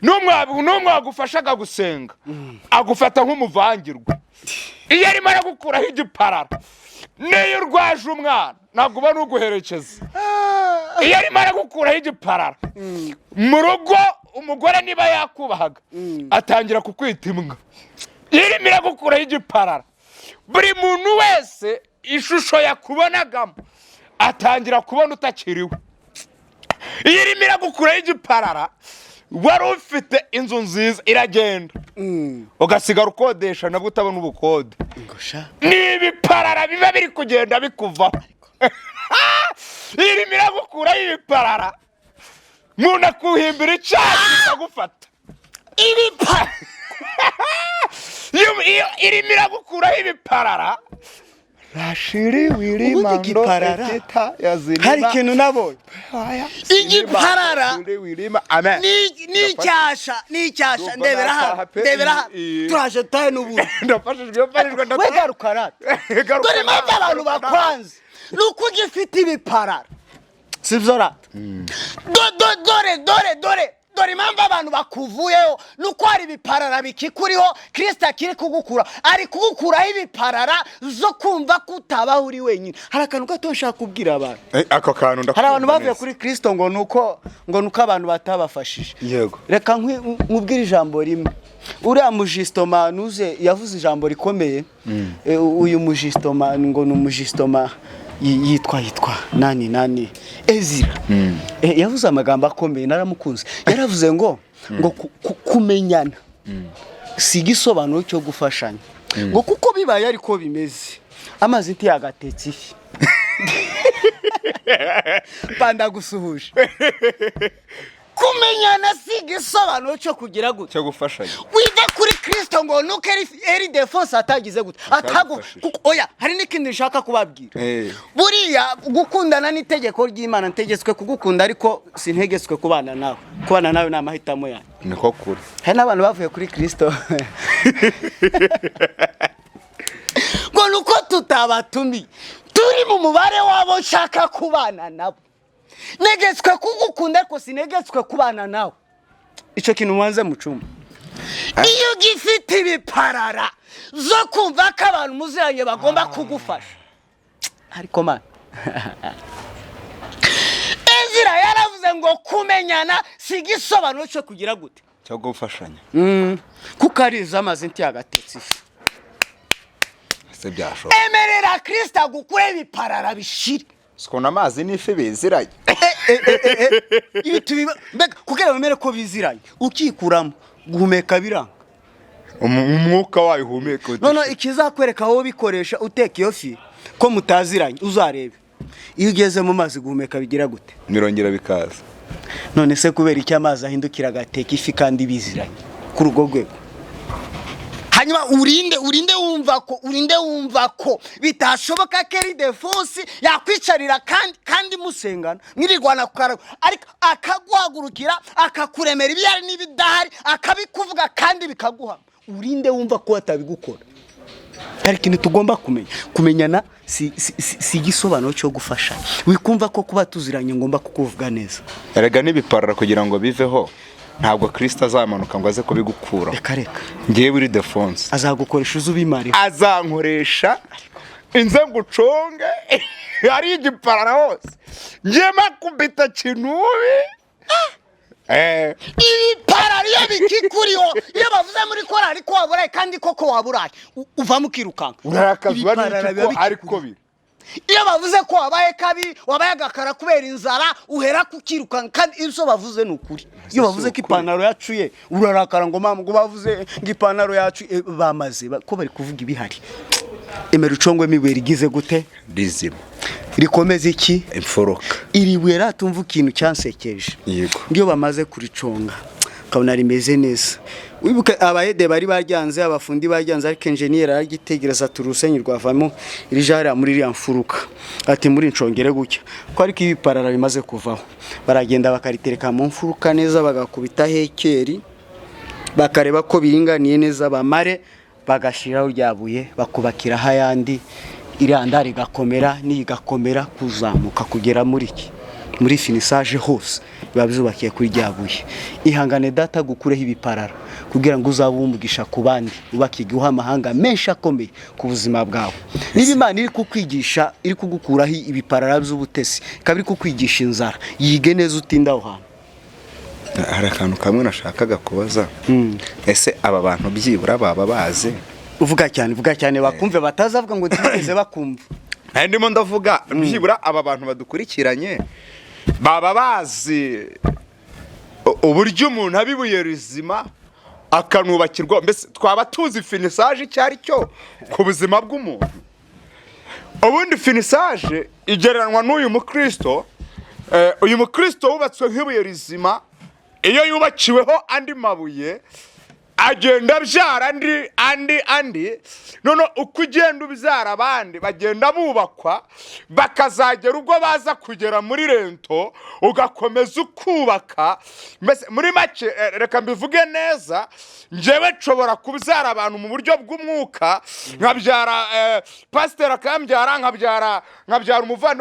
n'umwe wagufashaga gusenga agufata nk'umuvangirwa iyo arimo aragukuraho igiparara niyo urwaje umwana ntabwo uba n'uguherekeza iyo arimo aragukuraho igiparara mu rugo umugore niba yakubahaga atangira kukwita imbwa iyo irimo iragukuraho igiparara buri muntu wese ishusho yakubonagamo atangira kubona utakiriwe iyo irimo iragukuraho igiparara wari ufite inzu nziza iragenda ugasigara ukodesha nabwo utabona ubukode ni ibiparara biba biri kugenda bikuvaho iyo irimo iragukuraho ibiparara umuntu akuhimbira icyaha kikagufata ibiparara iyo irimo iragukuraho ibiparara rashiri wirimando eteta yazirima hari ikintu nabonye igiparara n'icyasha ndebera hano turaje tahe n'ubundi ndafashijwe wegaruka dore impamvu abantu bakwanze ni uko ugifite ibiparara sibyo rata dore impamvu abantu bakuvuyeho ni uko hari ibiparara bikikuriho kirisita akiri kugukura ari kugukuraho ibiparara zo kumva ko utabaho uri wenyine hari akantu gato nshaka kubwira abantu ako kantu ndakubwira hari abantu bavuye kuri kirisito ngo nuko abantu batabafashije yego reka nkubwire ijambo rimwe uriya mujisitoma nuze yavuze ijambo rikomeye uyu mujisitoma ngo ni umujisitoma yitwa nani Ezira yavuze amagambo akomeye naramukunze yaravuze ngo kumenyana si igisobanuro cyo gufashanya ngo kuko bibaye ariko bimeze amazi ntiyagatetse ifi panda gusuhuje kumenyana si igisobanuro cyo kugira gute cyo gufashanya wiva kuri Kristo ngo nuko eri defense atagize gute oya hari n'ikindi nshaka kubabwira buriya gukundana n'itegeko ry'Imana ntegetswe kugukunda ariko sintegetswe kubana nawe n'amahitamo yanyu niko kuri hari n'abantu bavuye kuri Kristo ngo nuko tutabatumiye turi mu mubare wabo nshaka kubana nabo negetswe kugukunda ariko sinegetswe kubana nawe icyo kintu mwanze mu cuma iyo gifite ibiparara zo kumva ko abantu muziranye bagomba kugufasha ariko man Ezira yaravuze ngo kumenyana si igisobanuro cyo kugira gute cyo gufashanya kuko ariza amazi ntiyagatetse ifi se byashoboka emerera Kristo agukure ibiparara bishire sikona amazi n'ifi biziranye mbega kugira bemere ko biziranye ukikuramo guhumeka biranga umwuka wayo uhumeka none ikizakwereka aho bikoresha uteka iyo fi ko mutaziranye uzarebe iyo ugeze mu mazi guhumeka bigira gute mirongera bikaza none se kubera iki amazi ahindukira agateka ifi kandi biziranye ku rugo rwego hanyuma urinde wumva ko bitashoboka ko eri defense yakwicarira kandi musengana mwirirwana kukarago ariko akaguhagurukira akakuremera ibiyari n'ibidahari akabikuvuga kandi bikaguha urinde wumva ko atabigukora hari ikintu tugomba kumenyana si igisobanuro cyo gufasha wikumva ko kuba tuziranye ngomba kukuvuga neza. erega n'ibiparara kugira ngo biveho ntabwo Kristo azamanuka ngo aze kubigukura. Reka ngewe uri Defonse azagukoresha uzubimare, azankoresha inze nguconge ari igiparara hose ngiye makubita kinubi. ibiparara iyo bikikuriho iyo bavuze muri korari ko waburaye kandi koko waburaye uvamo ukirukanka. Urakazwa n'iki ariko biri. Iyo bavuze ko wabaye kabi wabaye agakara kubera inzara uhera kukirukanka kandi ibyo bavuze ni ukuri. Iyo bavuze ko ipantaro yacuye urarakara ngo mama ngo bavuze ngo ipantaro yacu bamaze ko bari kuvuga ibihari. Emera ucongwe mibuye rigize gute rizima rikomeza iki imfuruka iribuye tumva ikintu cyansekeje. Yego ngiyo bamaze kuriconga kabona rimeze neza. Wibuke abayede bari bajyanze abafundi bajyanze ariko engineer aragitegereza turusenyi rwavamo irijara muri iriya mfuruka ati muri ncongere gutya ko ariko ibiparara bimaze kuvaho baragenda bakaritereka mu mfuruka neza bagakubita hekeri bakareba ko biringaniye neza bamare bagashiraho ryabuye bakubakira hayandi irandari gakomera nigakomera kuzamuka kugera muri finissage hose babizubakiye kuri ryabuye. Ihangane data gukureho ibiparara kugira ngo uzabumugisha ku bandi ubakiguha amahanga menshi akomeye ku buzima bwawe. Niba Imana iri kukwigisha iri kugukuraho ibiparara by'ubutesi kabiri kukwigisha inzara yige neza utinda aho hantu. Hari akantu kamwe nashakaga kubaza. Ese aba bantu byibura baba bazi uvuga cyane bakumve batazavuga ngo tigeze bakumva. Ndimo ndavuga byibura aba bantu badukurikiranye baba bazi uburyo umuntu abibuye rizima akanubakirwa. Mbese twaba tuzi finissage cyari cyo ku buzima bw'umuntu. Ubundi finissage igereranwa n'uyu mukristo. Uyu mukristo wubatswe nk'ibuye rizima iyo yubakiweho andi mabuye agenda byara andi none uko ugenda ubyara abandi bagenda bubakwa bakazagera ubwo baza kugera muri rento ugakomeza ukubaka. Muri make reka mbivuge neza njyewe nshobora kubyara abantu mu buryo bw'umwuka nkabyara pasiteri akambyara nkabyara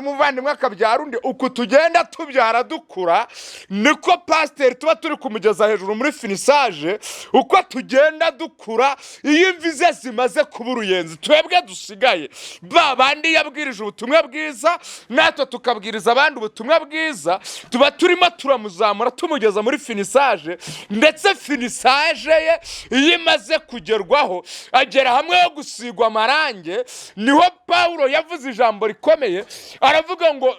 umuvandimwe akabyara undi uko tugenda tubyara dukura niko pasiteri tuba turi kumugeza hejuru muri finissage uko tugenda dukura. Iyo imvi ze zimaze kuba uruyenzi twebwe dusigaye babandi yabwirije ubutumwa bwiza natwe tukabwiriza abandi ubutumwa bwiza tuba turimo turamuzamura tumugeza muri finissage. Ndetse finissage ye iyo imaze kugerwaho agera hamwe yo gusigwa amarange niho Paulo yavuze ijambo rikomeye aravuga ngo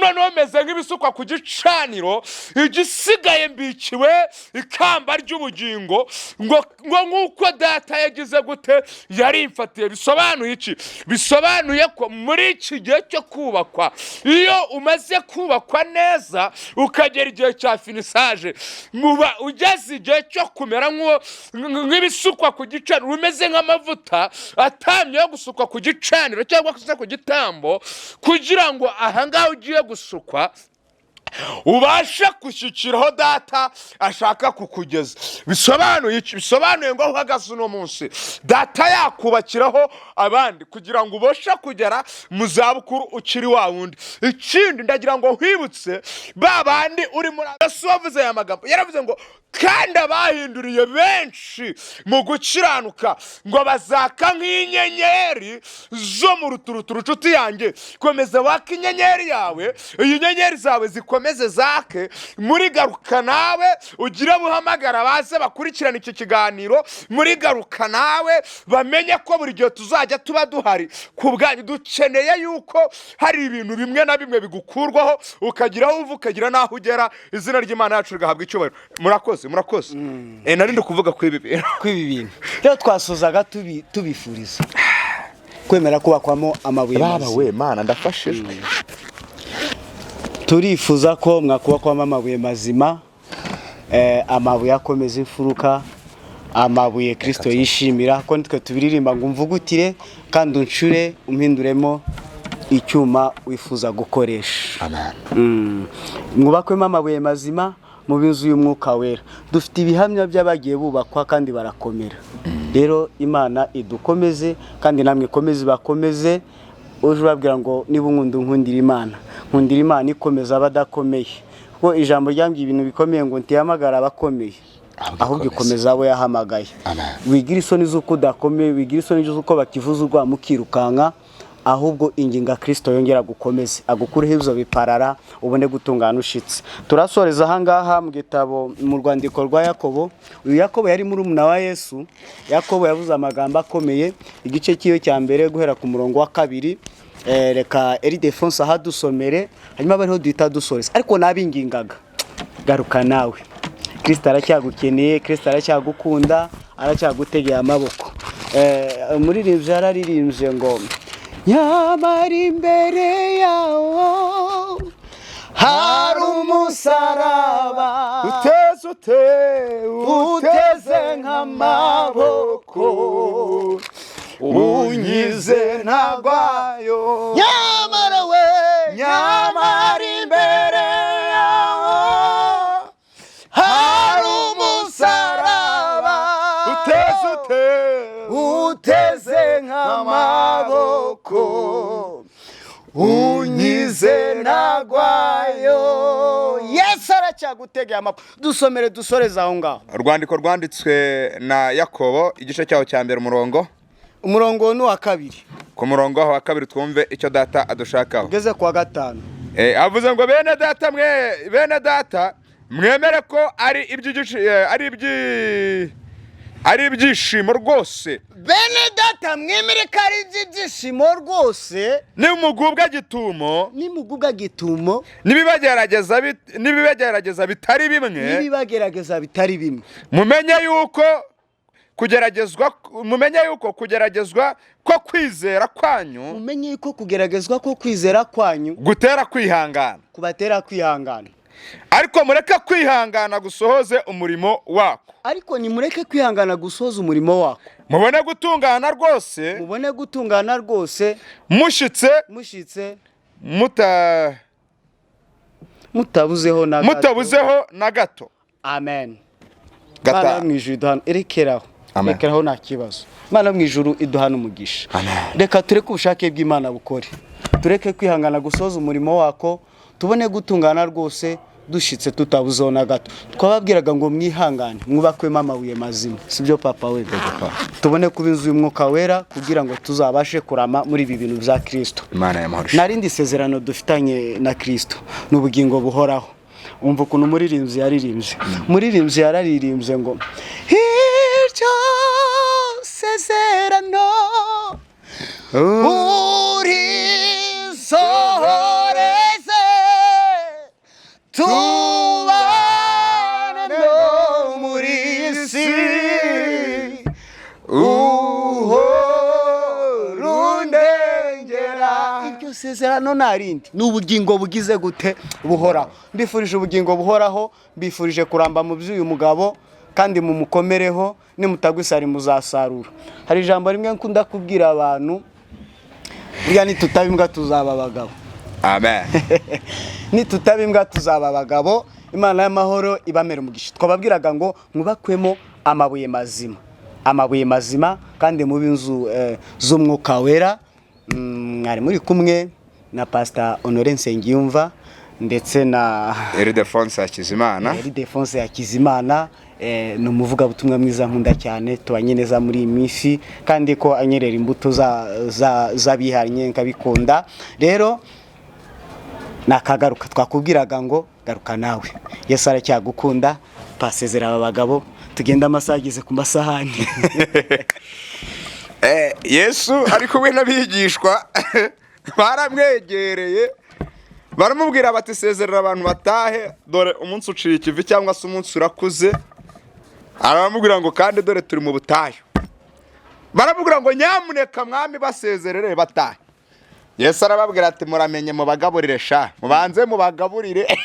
noneho meze nk'ibisukwa ku gicaniro igisigaye mbikiwe ikamba ry'ubugingo ngo nk'uko data yagize gute yari imfatiye. Bisobanuye iki? Bisobanuye ko muri iki gihe cyo kubakwa iyo umaze kubakwa neza ukagera igihe cya finissage muba ugeze igihe cyo kumera nk'ibisukwa ku gicaniro umeze nk'amavuta atamye yo gusukwa ku gicaniro cyangwa ku gitambo kugira ngo ahangaha ugiye gusukwa ubasha gushyikiraho data ashaka kukugeza. Bisobanuye ngo uhagaze uno munsi data yakubakiraho abandi kugira ngo ubashe kugera mu zabukuru ukiri wa wundi. Ikindi ndagira ngo nkwibutse babandi uri muri Yesu wavuze aya magambo yaravuze ngo kandi abahinduriye benshi mu gukiranuka ngo bazaka nk'inyenyeri zo mu ruturuturu. Nshuti yanjye komeza waka inyenyeri yawe iyi nyenyeri zawe zikomeze zake muri garuka nawe ugira buhamagara baze bakurikirana iki kiganiro muri garuka nawe bamenye ko buri gihe tuzajya tuba duhari ku bwanyu. Dukeneye yuko hari ibintu bimwe na bimwe bigukurwaho ukagiraho uva ukagira naho ugera izina ry'Imana yacu rigahabwa icyubahiro. Murakoze nari ndi kuvuga kwibi bintu rero twasuzaga tubifuriza kwemera kubakwamo amabuye baba we Mana ndafashijwe. Turifuza ko mwakubakwamo amabuye mazima amabuye akomeza imfuruka amabuye Kristo yishimira ko nitwe tubiririmba ngo umvugutire kandi uncure umpinduremo icyuma wifuza gukoresha. Amen. Mwubakwemo amabuye mazima mu binzu y'umwuka wera. Dufite ibihamya by'abagiye bubakwa kandi barakomera. rero Imana idukomeze kandi namwe ikomeze bakomeze. Uje ubabwira ngo niba nkundira Imana ikomeza abadakomeye, kuko ijambo ryambwiye ibintu bikomeye ngo ntihamagara abakomeye ahubwo ikomeza abo yahamagaye. Wigira isoni z'uko udakomeye, wigira isoni z'uko bakivuza urwa mukirukanka, ahubwo inginga Kristo yongera gukomeze agukureho ibyo biparara ubone gutungana ushitse. Turasoreza ahangaha mu gitabo mu rwandiko rwa Yakobo. Uyu Yakobo yari murumuna wa Yesu. Yakobo yavuze amagambo akomeye, igice cyiyo cya mbere guhera ku murongo wa 2. Reka Eridefonse ahadusomere hanyuma bariho duhita dusoreza. Ariko nabingingaga, garuka nawe, Kristo aracyagukeneye, Kristo aracyagukunda, aracyagutegeye amaboko. Umuririmbyi yararirimbye ngo nyamara imbere yawo hari umusaraba uteze nk'amaboko, unyize ntagwayo. Nyamara imbere yawo hari umusaraba uteze nk'amaboko, unyize ntagwayo. Yesu aracyagutegeye amaboko. Dusomere dusoreze aho ngaho. Urwandiko rwanditswe na Yakobo igice cyaho cya mbere umurongo ni wa 2. ku murongo wa 2 twumve icyo data adushakaho. Ugeze ku wa 5. Avuze ngo bene data mwemere ko ari ibyishimo rwose. Bene data mwemere ko ari ibyishimo rwose. Nimugubwa gitumo nibibagerageza bitari bimwe. Mumenye yuko kugeragezwa ko kwizera kwanyu gutera kwihangana, kubatera kwihangana. Ariko mureke kwihangana gusohoze umurimo wako. Mubone gutungana rwose. Mushitse mutabuzeho na gato. Amen. Mana mwijuru iduhana erekeraho nta kibazo. Mana mwijuru iduhana umugisha. Reka tureke ubushake bw'Imana bukore, tureke kwihangana gusoza umurimo wako, tubone gutungana rwose dushitse tutabuzeho na gato. Twababwiraga ngo mwihangane mwubakwemo amabuye mazima, sibyo papa we? Tubone kuba inzu y'Umwuka Wera kugira ngo tuzabashe kurama muri ibi bintu bya Kristo. Imana y'amahoro. Narindi sezerano dufitanye na Kristo n'ubugingo buhoraho. Umva ukuntu umuririmbyi yararirimbye ngo iryo sezerano urisohoreze tubane no muri isi uhorundengera. Iryo sezerano narindi n'ubugingo bugize gute buhoraho. Mbifurije ubugingo buhoraho, mbifurije kuramba mu by'uyu mugabo kandi mumukomereho, nimutagwisari muzasarura. Hari ijambo rimwe nkunda kubwira abantu, nitutabimbwa tuzaba abagabo. Amen. Nitutabimbwa tuzaba abagabo. Imana y'amahoro ibamere umugisha. Twababwiraga ngo mwubakwemo amabuye mazima kandi mu binzu z'Umwuka Wera. Mwari muri kumwe na Pastor Honore Nsengiyumva ndetse na Eridefonse Hakizimana. Ni umuvugabutumwa mwiza nkunda cyane, tubanye neza muri iyi minsi kandi ko anyerera imbuto z'abihariye nkabikunda. Rero nakagaruka, twakubwiraga ngo garuka nawe, Yesu aracyagukunda. Pasezera aba bagabo tugenda amasagize ku masahani. Yesu ari kumwe n'abigishwa baramwegereye baramubwira bati sezerera abantu batahe, dore umunsi uciye ikivi cyangwa se umunsi urakuze. Aramubwira ngo kandi dore turi mu butayu. Baramubwira ngo nyamuneka mwami basezerere batahe. Yesu arababwira ati muramenye mubagaburire mubanze mubagaburire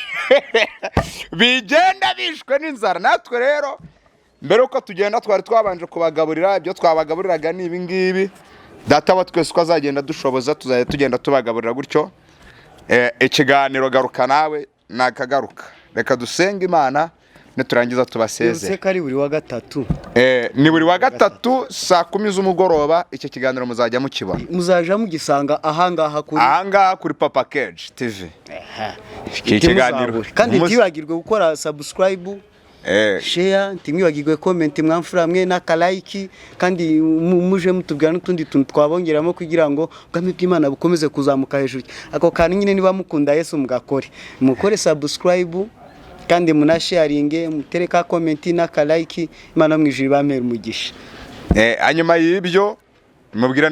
bigenda bishwe n'inzara. Natwe rero mbere uko tugenda twari twabanje kubagaburira, ibyo twabagaburiraga ni ibi ngibi. Data wa twese uko azagenda dushoboza tuzajya tugenda tubagaburira gutyo. Ikiganiro garuka nawe nakagaruka. Reka dusenge Imana niturangiza tubaseze. Uretse ko ari buri wa gatatu. Ni buri wa gatatu saa 10 z'umugoroba icyo kiganiro muzajya mukibona. Muzaja mugisanga ahangaha kuri Papa Kenji TV. Iki kiganiro kandi ntibagirwe gukora subscribe, share, ntimwibagirwe comment mwamfura mwe n'akalike, kandi muje mutubwira n'utundi tuntu twabongeramo kugira ngo ubwami bw'Imana bukomeze kuzamuka hejuru. Ako kantu nyine niba mukunda Yesu mukore subscribe kandi munasharinge, mutereka comment n'akalike, Imana mwijuru bamera umugisha. Hanyuma y'ibyo mubwira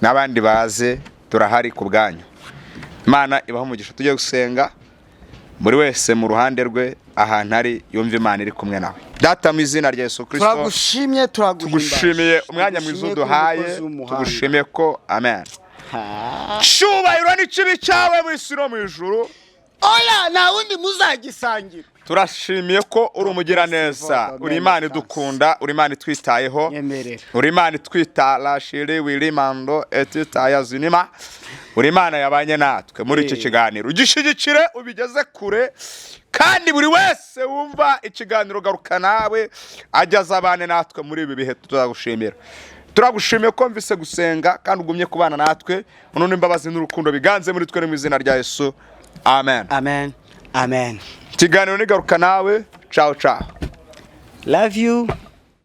n'abandi baze turahari ku bwanyu. Imana ibaho umugisha. Tujye gusenga muri wese mu ruhande rwe ahantu ari yumva Imana iri kumwe nawe. Data mu izina rya Yesu Kristo tugushimiye umwanya mwiza uduhaye, tugushimiye ko amen. Cyubahiro n'ikibi cyawe mu isi no mu ijuru. Oya na wundi muzagisangira. Turashimiye ko uri umugiraneza, uri Imana idukunda, uri Imana twitayeho, uri Imana twita Rashiri Wilimando etitaya zinima, uri Imana yabanye natwe muri iki kiganiro. Ugishigikire ubigeze kure, kandi buri wese wumva ikiganiro garuka nawe ajyaza abane natwe muri ibi bihe. Tuzagushimira. Turagushimiye ko mvise gusenga kandi ugumye kubana natwe. None imbabazi n'urukundo biganze muri twe mu izina rya Yesu. Amen. Amen. Amen. Kiganiro ni garuka nawe. Ciao ciao. Love you.